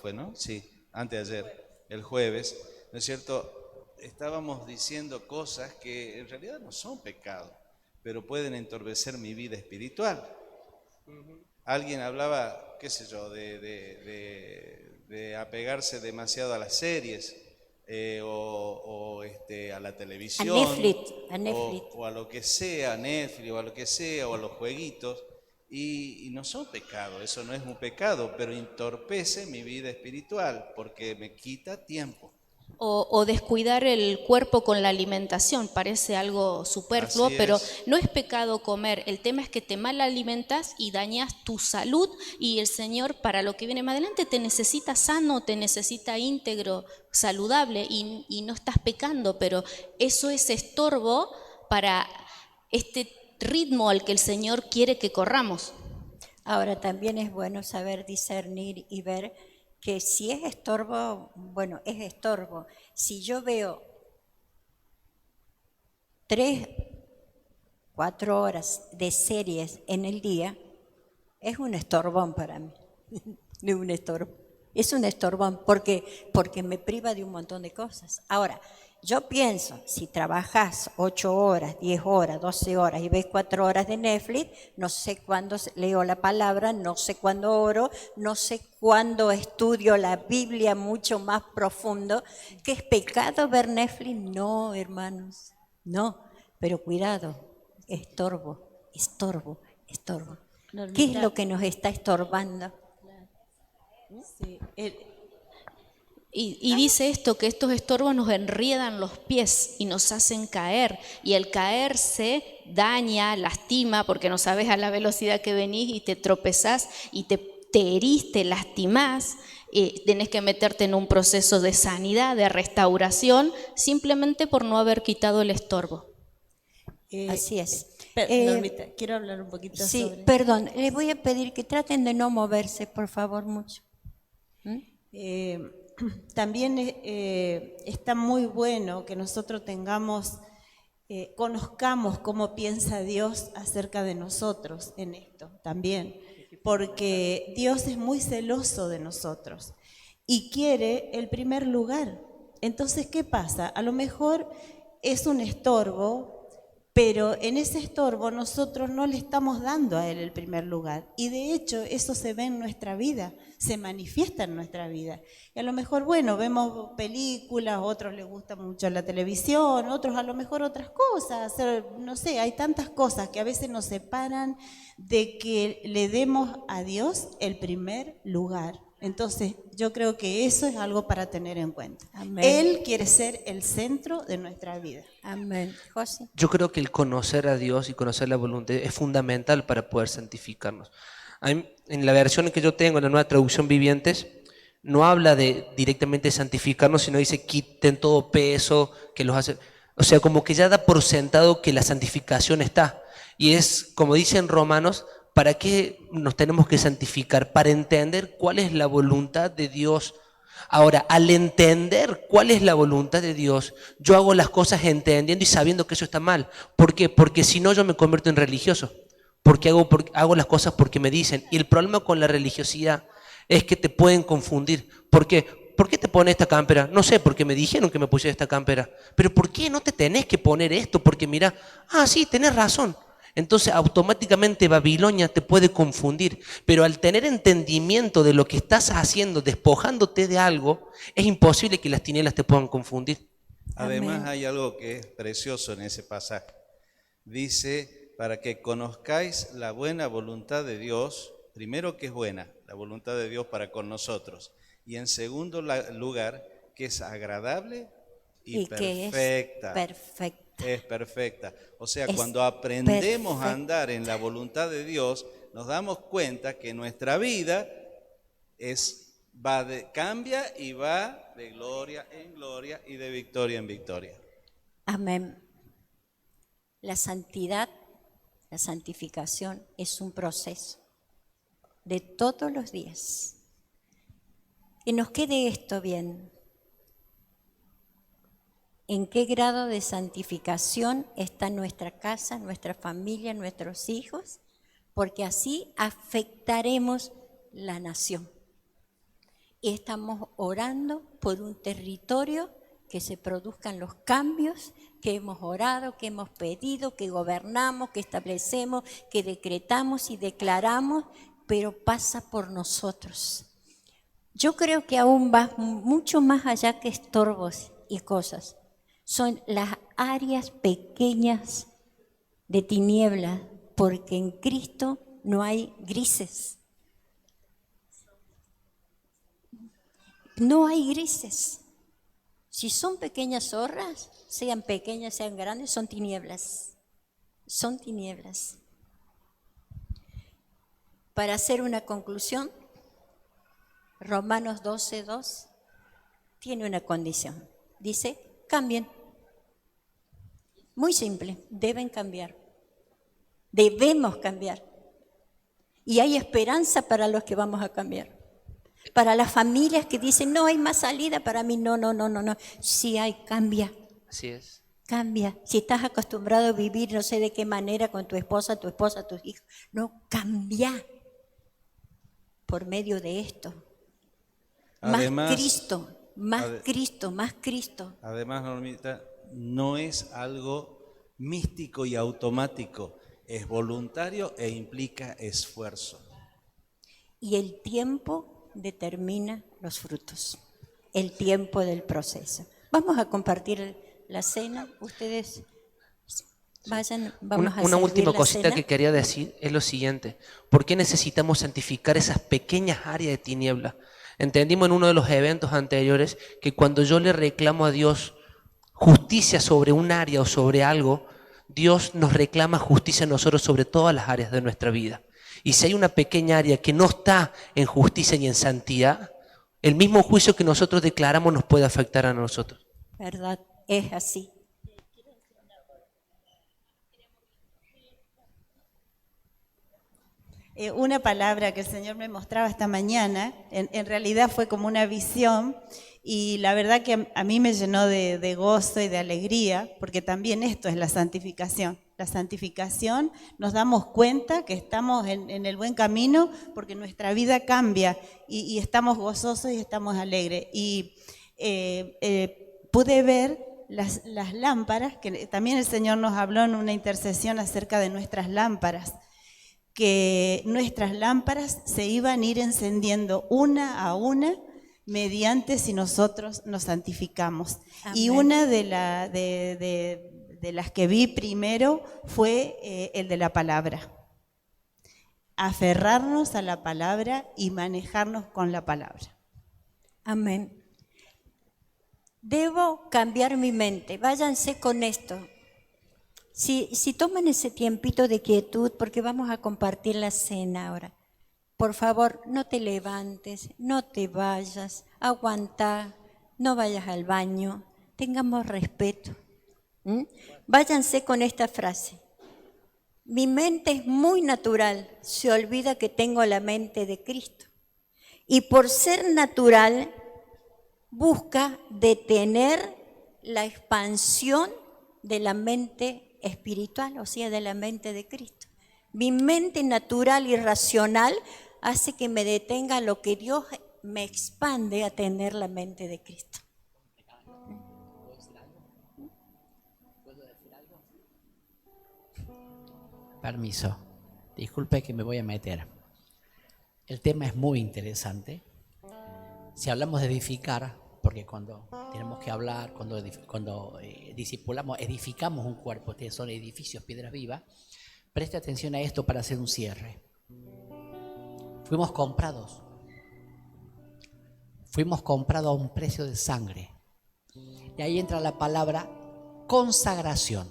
fue, ¿no? Sí, antes de ayer, el jueves, ¿no es cierto? Estábamos diciendo cosas que en realidad no son pecado, pero pueden entorpecer mi vida espiritual. Alguien hablaba, qué sé yo, de apegarse demasiado a las series o a la televisión. A Netflix. O a lo que sea, Netflix, o a lo que sea, o a los jueguitos. Y no son pecados, eso no es un pecado, pero entorpece mi vida espiritual porque me quita tiempo. O descuidar el cuerpo con la alimentación, parece algo superfluo, Así pero es. no es pecado comer. El tema es que te mal alimentas y dañas tu salud y el Señor para lo que viene más adelante te necesita sano, te necesita íntegro, saludable y no estás pecando, pero eso es estorbo para este ritmo al que el Señor quiere que corramos. Ahora también es bueno saber discernir y ver que si es estorbo, bueno, es estorbo. Si yo veo 3, 4 horas de series en el día, es un estorbón para mí. No es un estorbo. Es un estorbón porque me priva de un montón de cosas. Ahora, yo pienso, si trabajas 8 horas, 10 horas, 12 horas y ves 4 horas de Netflix, no sé cuándo leo la palabra, no sé cuándo oro, no sé cuándo estudio la Biblia mucho más profundo. ¿Qué es pecado ver Netflix? No, hermanos, no. Pero cuidado, estorbo. ¿Qué es lo que nos está estorbando? Sí, Y dice esto, que estos estorbos nos enriedan los pies y nos hacen caer. Y el caerse daña, lastima, porque no sabes a la velocidad que venís y te tropezás y te herís, te lastimás. Tenés que meterte en un proceso de sanidad, de restauración, simplemente por no haber quitado el estorbo. Así es. Normita, quiero hablar un poquito Sí, sobre... perdón, les voy a pedir que traten de no moverse, por favor, mucho. También está muy bueno que nosotros conozcamos cómo piensa Dios acerca de nosotros en esto también, porque Dios es muy celoso de nosotros y quiere el primer lugar. Entonces, ¿qué pasa? A lo mejor es un estorbo, pero en ese estorbo nosotros no le estamos dando a Él el primer lugar. Y de hecho eso se ve en nuestra vida, se manifiesta en nuestra vida. Y a lo mejor, bueno, vemos películas, a otros les gusta mucho la televisión, otros a lo mejor otras cosas, no sé, hay tantas cosas que a veces nos separan de que le demos a Dios el primer lugar. Entonces, yo creo que eso es algo para tener en cuenta. Amén. Él quiere ser el centro de nuestra vida. Amén. José. yo creo que el conocer a Dios y conocer la voluntad es fundamental para poder santificarnos. En la versión que yo tengo, en la Nueva Traducción Vivientes, no habla de directamente santificarnos, sino dice quiten todo peso, que los hace... O sea, como que ya da por sentado que la santificación está. Y es, como dice en Romanos, ¿Para qué nos tenemos que santificar? Para entender cuál es la voluntad de Dios. Ahora, al entender cuál es la voluntad de Dios, yo hago las cosas entendiendo y sabiendo que eso está mal. ¿Por qué? Porque si no yo me convierto en religioso. Porque hago las cosas porque me dicen. Y el problema con la religiosidad es que te pueden confundir. ¿Por qué? ¿Por qué te pones esta campera? No sé, porque me dijeron que me pusiera esta campera. Pero ¿por qué no te tenés que poner esto? Porque mira, sí, tenés razón. Entonces automáticamente Babilonia te puede confundir. Pero al tener entendimiento de lo que estás haciendo, despojándote de algo, es imposible que las tinieblas te puedan confundir. Además Amén. hay algo que es precioso en ese pasaje. Dice, para que conozcáis la buena voluntad de Dios, primero que es buena, la voluntad de Dios para con nosotros, y en segundo lugar, que es agradable y que perfecta. es perfecta. Es perfecta. O sea, Es cuando aprendemos a perfecta. andar en la voluntad de Dios, nos damos cuenta que nuestra vida cambia y va de gloria en gloria y de victoria en victoria. Amén. La santidad, la santificación es un proceso de todos los días. Que nos quede esto bien. ¿En qué grado de santificación está nuestra casa, nuestra familia, nuestros hijos? Porque así afectaremos la nación. Y estamos orando por un territorio que se produzcan los cambios que hemos orado, que hemos pedido, que gobernamos, que establecemos, que decretamos y declaramos, pero pasa por nosotros. Yo creo que aún va mucho más allá que estorbos y cosas. Son las áreas pequeñas de tiniebla, porque en Cristo no hay grises. No hay grises. Si son pequeñas zorras, sean pequeñas, sean grandes, son tinieblas. Son tinieblas. Para hacer una conclusión, Romanos 12:2 tiene una condición. Dice, cambien. Muy simple, deben cambiar. Debemos cambiar. Y hay esperanza para los que vamos a cambiar. Para las familias que dicen, no hay más salida para mí, no. Sí hay, cambia. Así es. Cambia. Si estás acostumbrado a vivir no sé de qué manera con tu esposa, tus hijos, no, cambia. Por medio de esto. Además, más Cristo. Además, Normita, no es algo místico y automático, es voluntario e implica esfuerzo. Y el tiempo determina los frutos, el tiempo del proceso. Vamos a compartir la cena, ustedes vayan, vamos a Una servir última la cosita cena. que quería decir es lo siguiente. ¿Por qué necesitamos santificar esas pequeñas áreas de tiniebla? Entendimos en uno de los eventos anteriores que cuando yo le reclamo a Dios justicia sobre un área o sobre algo, Dios nos reclama justicia a nosotros sobre todas las áreas de nuestra vida. Y si hay una pequeña área que no está en justicia y en santidad, el mismo juicio que nosotros declaramos nos puede afectar a nosotros. ¿Verdad? Es así. Una palabra que el Señor me mostraba esta mañana, en realidad fue como una visión, y la verdad que a mí me llenó de gozo y de alegría, porque también esto es la santificación. La santificación nos damos cuenta que estamos en el buen camino porque nuestra vida cambia y estamos gozosos y estamos alegres. Y pude ver las lámparas, que también el Señor nos habló en una intercesión acerca de nuestras lámparas, que nuestras lámparas se iban a ir encendiendo una a una mediante si nosotros nos santificamos. Amén. Y una de las que vi primero fue el de la palabra. Aferrarnos a la palabra y manejarnos con la palabra. Amén. Debo cambiar mi mente. Váyanse con esto. Si toman ese tiempito de quietud, porque vamos a compartir la cena ahora, por favor, no te levantes, no te vayas, aguanta, no vayas al baño, tengamos respeto. Váyanse con esta frase. Mi mente es muy natural, se olvida que tengo la mente de Cristo. Y por ser natural, busca detener la expansión de la mente espiritual, o sea, de la mente de Cristo. Mi mente natural y racional hace que me detenga lo que Dios me expande a tener la mente de Cristo. Permiso, disculpe que me voy a meter. El tema es muy interesante. Si hablamos de edificar, porque cuando tenemos que hablar, cuando discipulamos, edificamos un cuerpo, ustedes son edificios, piedras vivas, preste atención a esto para hacer un cierre. Fuimos comprados a un precio de sangre. Y ahí entra la palabra consagración,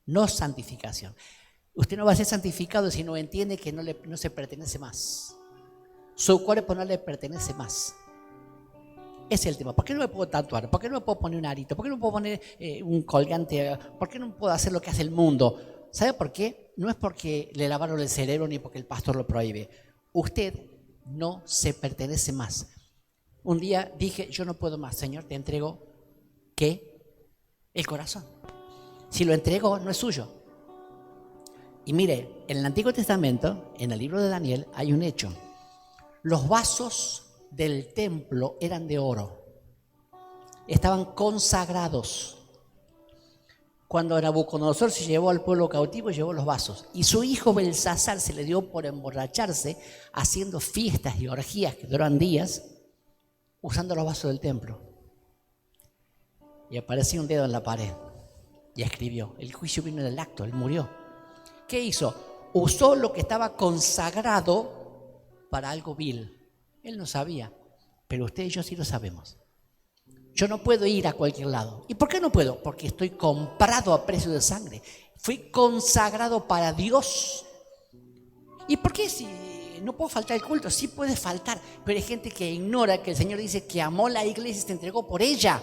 no santificación. Usted no va a ser santificado si no entiende que no se pertenece más. Su cuerpo no le pertenece más. Ese es el tema. ¿Por qué no me puedo tatuar? ¿Por qué no me puedo poner un arito? ¿Por qué no me puedo poner un colgante? ¿Por qué no puedo hacer lo que hace el mundo? ¿Sabe por qué? No es porque le lavaron el cerebro ni porque el pastor lo prohíbe. Usted no se pertenece más. Un día dije, yo no puedo más. Señor, te entrego, ¿qué? El corazón. Si lo entrego, no es suyo. Y mire, en el Antiguo Testamento, en el libro de Daniel, hay un hecho. Los vasos del templo eran de oro. Estaban consagrados. Cuando Nabucodonosor se llevó al pueblo cautivo, llevó los vasos. Y su hijo Belsasar se le dio por emborracharse, haciendo fiestas y orgías que duran días, usando los vasos del templo. Y apareció un dedo en la pared y escribió. El juicio vino en el acto, él murió. ¿Qué hizo? Usó lo que estaba consagrado para algo vil. Él no sabía, pero usted y yo sí lo sabemos. Yo no puedo ir a cualquier lado. ¿Y por qué no puedo? Porque estoy comprado a precio de sangre. Fui consagrado para Dios. ¿Y por qué si no puedo faltar el culto? Sí puede faltar, pero hay gente que ignora que el Señor dice que amó la iglesia y se entregó por ella.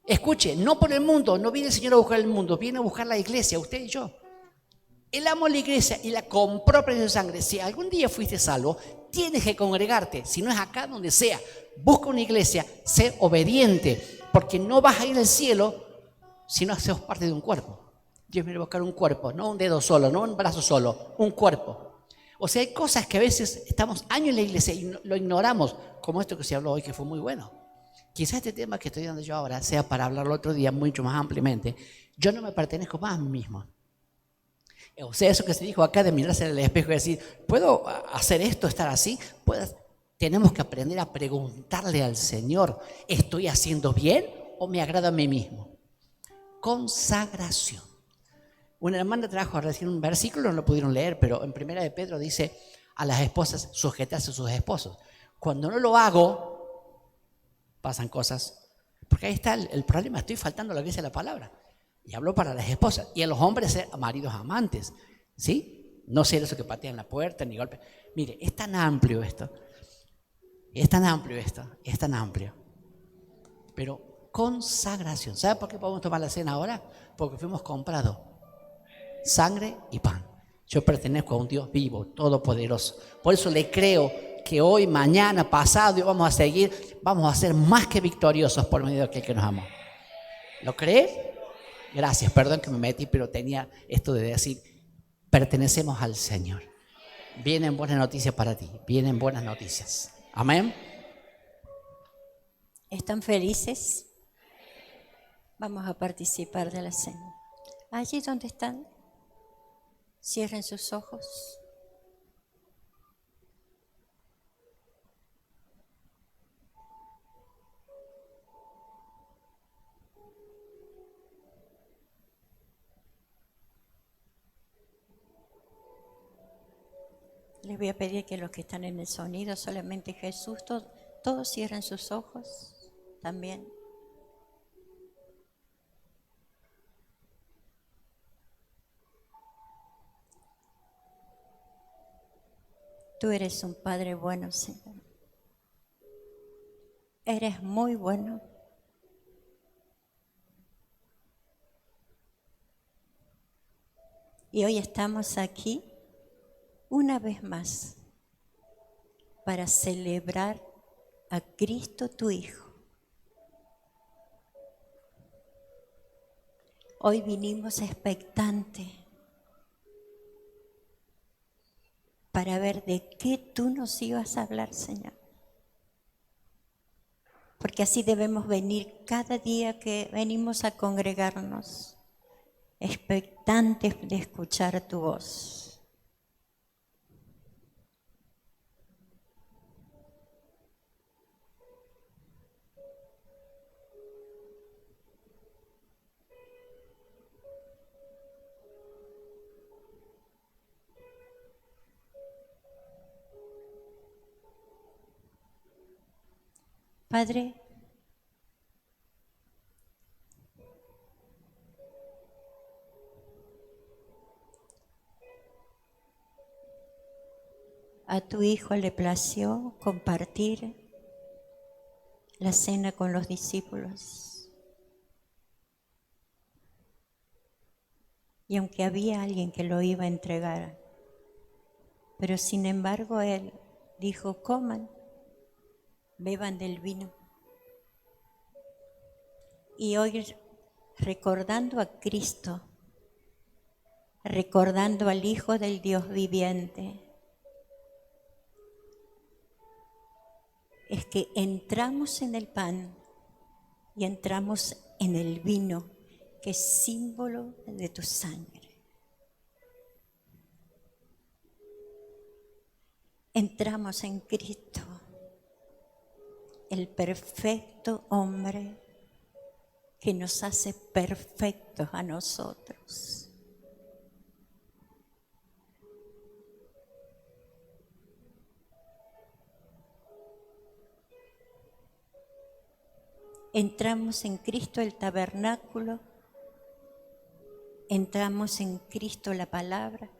Escuche, no por el mundo, no viene el Señor a buscar el mundo, viene a buscar la iglesia, usted y yo. Él amó la iglesia y la compró a precio de sangre. Si algún día fuiste salvo, tienes que congregarte. Si no es acá, donde sea. Busca una iglesia, sé obediente, porque no vas a ir al cielo si no haces parte de un cuerpo. Dios viene a buscar un cuerpo, no un dedo solo, no un brazo solo, un cuerpo. O sea, hay cosas que a veces estamos años en la iglesia y lo ignoramos, como esto que se habló hoy, que fue muy bueno. Quizás este tema que estoy dando yo ahora sea para hablarlo otro día mucho más ampliamente. Yo no me pertenezco más a mí mismo. O sea, eso que se dijo acá de mirarse en el espejo y decir, ¿puedo hacer esto, estar así? Tenemos que aprender a preguntarle al Señor, ¿estoy haciendo bien o me agrada a mí mismo? Consagración. Una hermana trajo recién un versículo, no lo pudieron leer, pero en 1 de Pedro dice a las esposas, sujetarse a sus esposos. Cuando no lo hago, pasan cosas. Porque ahí está el problema, estoy faltando a lo que dice la palabra. Y hablo para las esposas. Y a los hombres ser maridos amantes. ¿Sí? No ser eso que patean la puerta ni golpe. Mire, es tan amplio esto. Es tan amplio. Pero consagración. ¿Sabe por qué podemos tomar la cena ahora? Porque fuimos comprados. Sangre y pan. Yo pertenezco a un Dios vivo, todopoderoso. Por eso le creo que hoy, mañana, pasado, y vamos a seguir, vamos a ser más que victoriosos por medio de aquel que nos amó. ¿Lo cree? Gracias, perdón que me metí, pero tenía esto de decir, pertenecemos al Señor. Vienen buenas noticias para ti, vienen buenas noticias. Amén. ¿Están felices? Vamos a participar de la cena. Allí donde están, cierren sus ojos. Les voy a pedir que los que están en el sonido, solamente Jesús, todos cierren sus ojos también. Tú eres un Padre bueno, Señor. Eres muy bueno. Y hoy estamos aquí una vez más para celebrar a Cristo tu Hijo. Hoy vinimos expectantes para ver de qué tú nos ibas a hablar, Señor. Porque así debemos venir cada día que venimos a congregarnos, expectantes de escuchar tu voz. Padre, a tu Hijo le plació compartir la cena con los discípulos. Y aunque había alguien que lo iba a entregar, pero sin embargo Él dijo, coman, beban del vino. Y hoy, recordando a Cristo, recordando al Hijo del Dios viviente, es que entramos en el pan y entramos en el vino, que es símbolo de tu sangre. Entramos en Cristo, el perfecto hombre que nos hace perfectos a nosotros. Entramos en Cristo el tabernáculo, entramos en Cristo la palabra,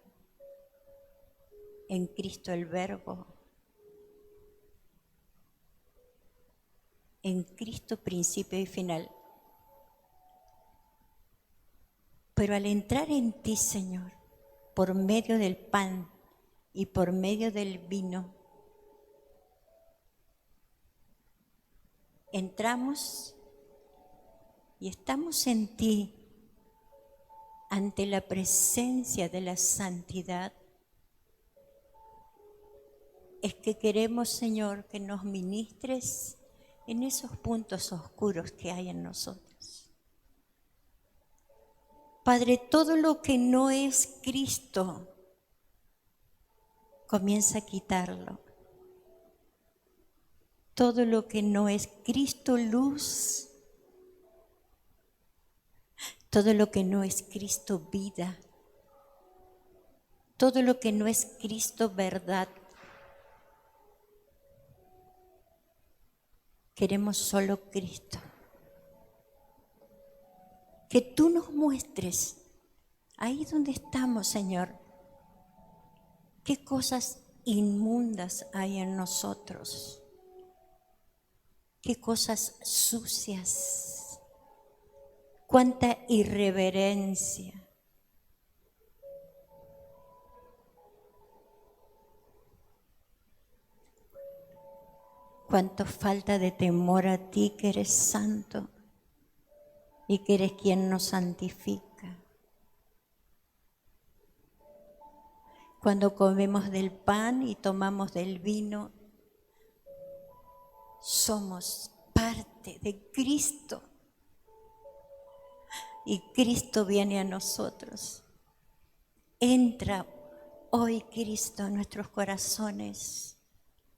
en Cristo el verbo, en Cristo principio y final. Pero al entrar en ti, Señor, por medio del pan y por medio del vino, entramos y estamos en ti ante la presencia de la santidad. Es que queremos, Señor, que nos ministres en esos puntos oscuros que hay en nosotros. Padre, todo lo que no es Cristo, comienza a quitarlo. Todo lo que no es Cristo luz, todo lo que no es Cristo vida, todo lo que no es Cristo verdad, queremos solo Cristo. Que tú nos muestres ahí donde estamos, Señor, qué cosas inmundas hay en nosotros, qué cosas sucias, cuánta irreverencia. Cuánto falta de temor a ti, que eres santo y que eres quien nos santifica. Cuando comemos del pan y tomamos del vino, somos parte de Cristo. Y Cristo viene a nosotros. Entra hoy Cristo en nuestros corazones,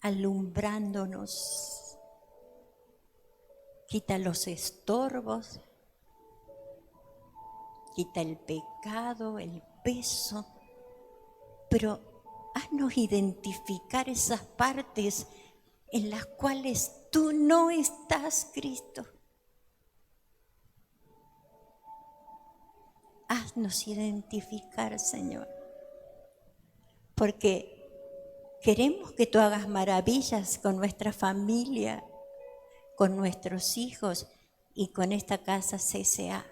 alumbrándonos. Quita los estorbos, quita el pecado, el peso, pero haznos identificar esas partes en las cuales tú no estás, Cristo. Haznos identificar, Señor, porque queremos que tú hagas maravillas con nuestra familia, con nuestros hijos y con esta casa CCA.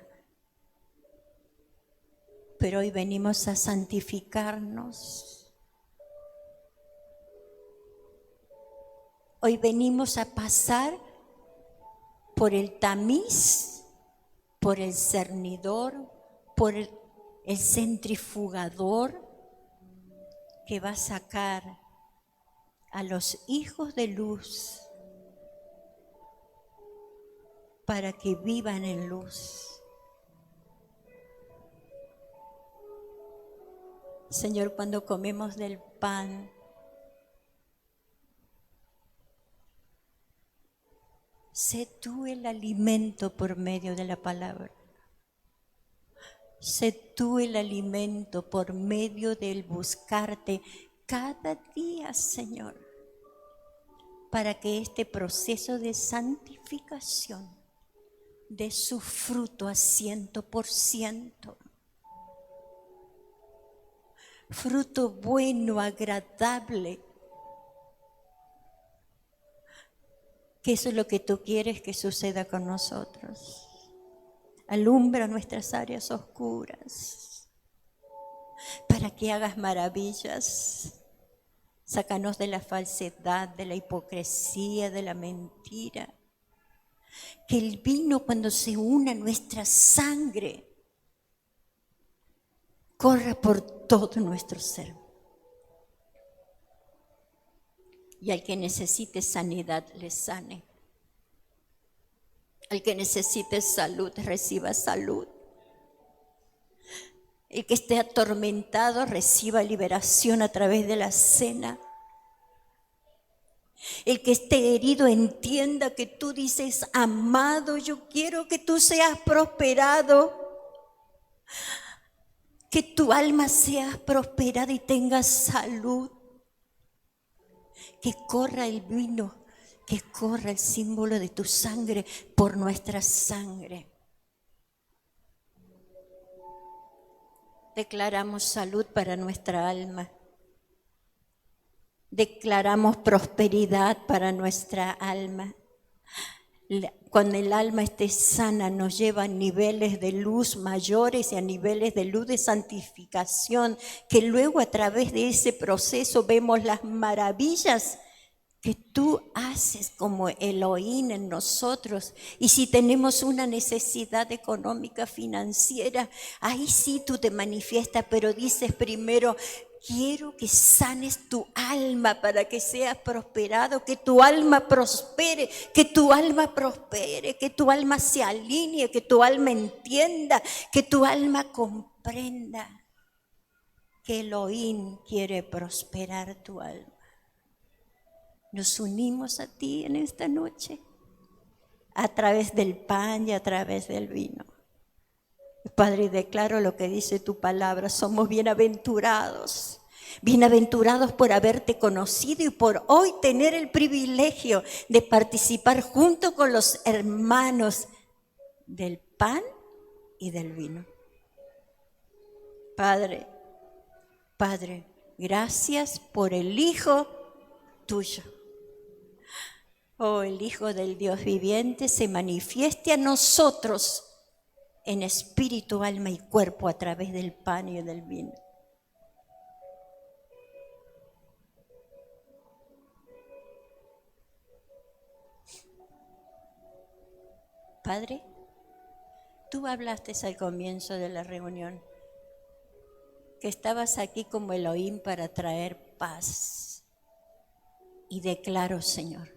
pero hoy venimos a santificarnos. Hoy venimos a pasar por el tamiz, por el cernidor, por el centrifugador que va a sacar a los hijos de luz para que vivan en luz. Señor, cuando comemos del pan, sé tú el alimento por medio de la palabra. Sé tú el alimento por medio del buscarte cada día, Señor, para que este proceso de santificación dé su fruto a 100%. Fruto bueno, agradable. Que eso es lo que tú quieres que suceda con nosotros. Alumbra nuestras áreas oscuras para que hagas maravillas. Sácanos de la falsedad, de la hipocresía, de la mentira. Que el vino, cuando se una a nuestra sangre, corra por todo nuestro ser. Y al que necesite sanidad, le sane. Al que necesite salud, reciba salud. El que esté atormentado, reciba liberación a través de la cena. El que esté herido, entienda que tú dices, amado, yo quiero que tú seas prosperado. Que tu alma sea prosperada y tenga salud. Que corra el vino, que corra el símbolo de tu sangre por nuestra sangre. Declaramos salud para nuestra alma. Declaramos prosperidad para nuestra alma. Cuando el alma esté sana, nos lleva a niveles de luz mayores y a niveles de luz de santificación, que luego a través de ese proceso vemos las maravillas que tú haces como Elohim en nosotros. Y si tenemos una necesidad económica, financiera, ahí sí tú te manifiestas, pero dices primero, quiero que sanes tu alma para que seas prosperado, que tu alma prospere, que tu alma prospere, que tu alma se alinee, que tu alma entienda, que tu alma comprenda que Elohim quiere prosperar tu alma. Nos unimos a ti en esta noche, a través del pan y a través del vino. Padre, declaro lo que dice tu palabra, somos bienaventurados. Bienaventurados por haberte conocido y por hoy tener el privilegio de participar junto con los hermanos del pan y del vino. Padre, gracias por el Hijo tuyo. Oh, el Hijo del Dios viviente se manifieste a nosotros en espíritu, alma y cuerpo a través del pan y del vino. Padre, tú hablaste al comienzo de la reunión que estabas aquí como Elohim para traer paz. Y declaro, Señor,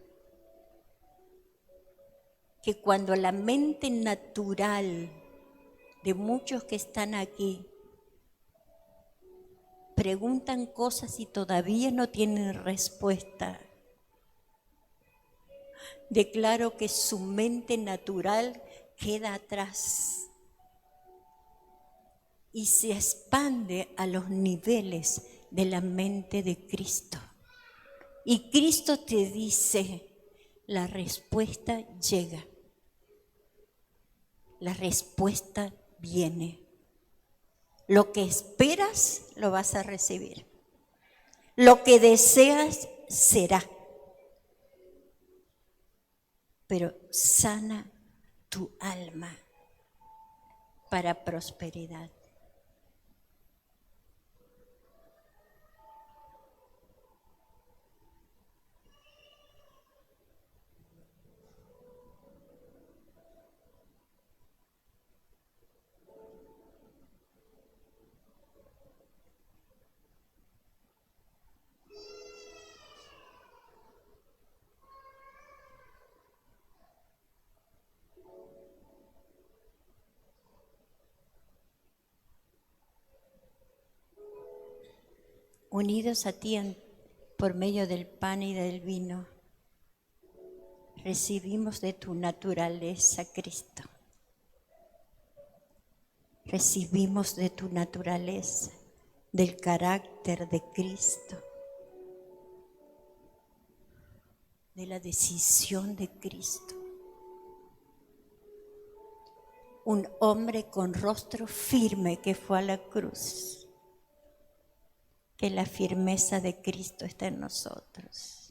que cuando la mente natural de muchos que están aquí preguntan cosas y todavía no tienen respuesta, declaro que su mente natural queda atrás y se expande a los niveles de la mente de Cristo. Y Cristo te dice, la respuesta llega. La respuesta viene. Lo que esperas lo vas a recibir. Lo que deseas será. Pero sana tu alma para prosperidad. unidos a ti por medio del pan y del vino, recibimos de tu naturaleza, Cristo. Recibimos de tu naturaleza, del carácter de Cristo, de la decisión de Cristo. Un hombre con rostro firme que fue a la cruz. Que la firmeza de Cristo está en nosotros.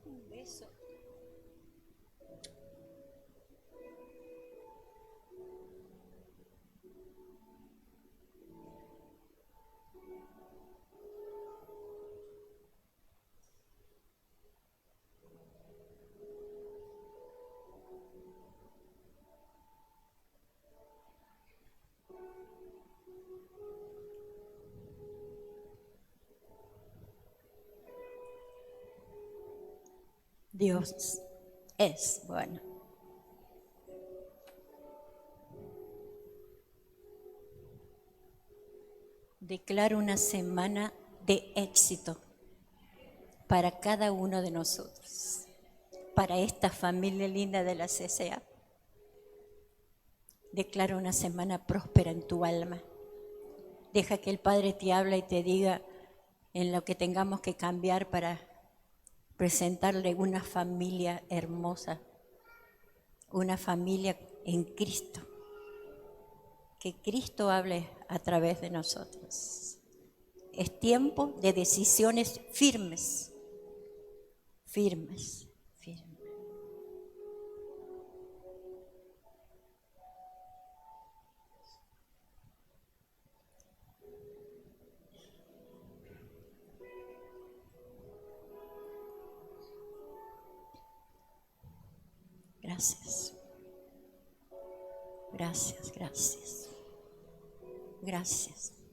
Un beso. Dios es bueno. Declaro una semana de éxito para cada uno de nosotros, para esta familia linda de la CCA. Declaro una semana próspera en tu alma. Deja que el Padre te hable y te diga en lo que tengamos que cambiar para presentarle una familia hermosa, una familia en Cristo. Que Cristo hable a través de nosotros. Es tiempo de decisiones firmes, firmes, firmes. Gracias. Gracias, gracias. Gracias.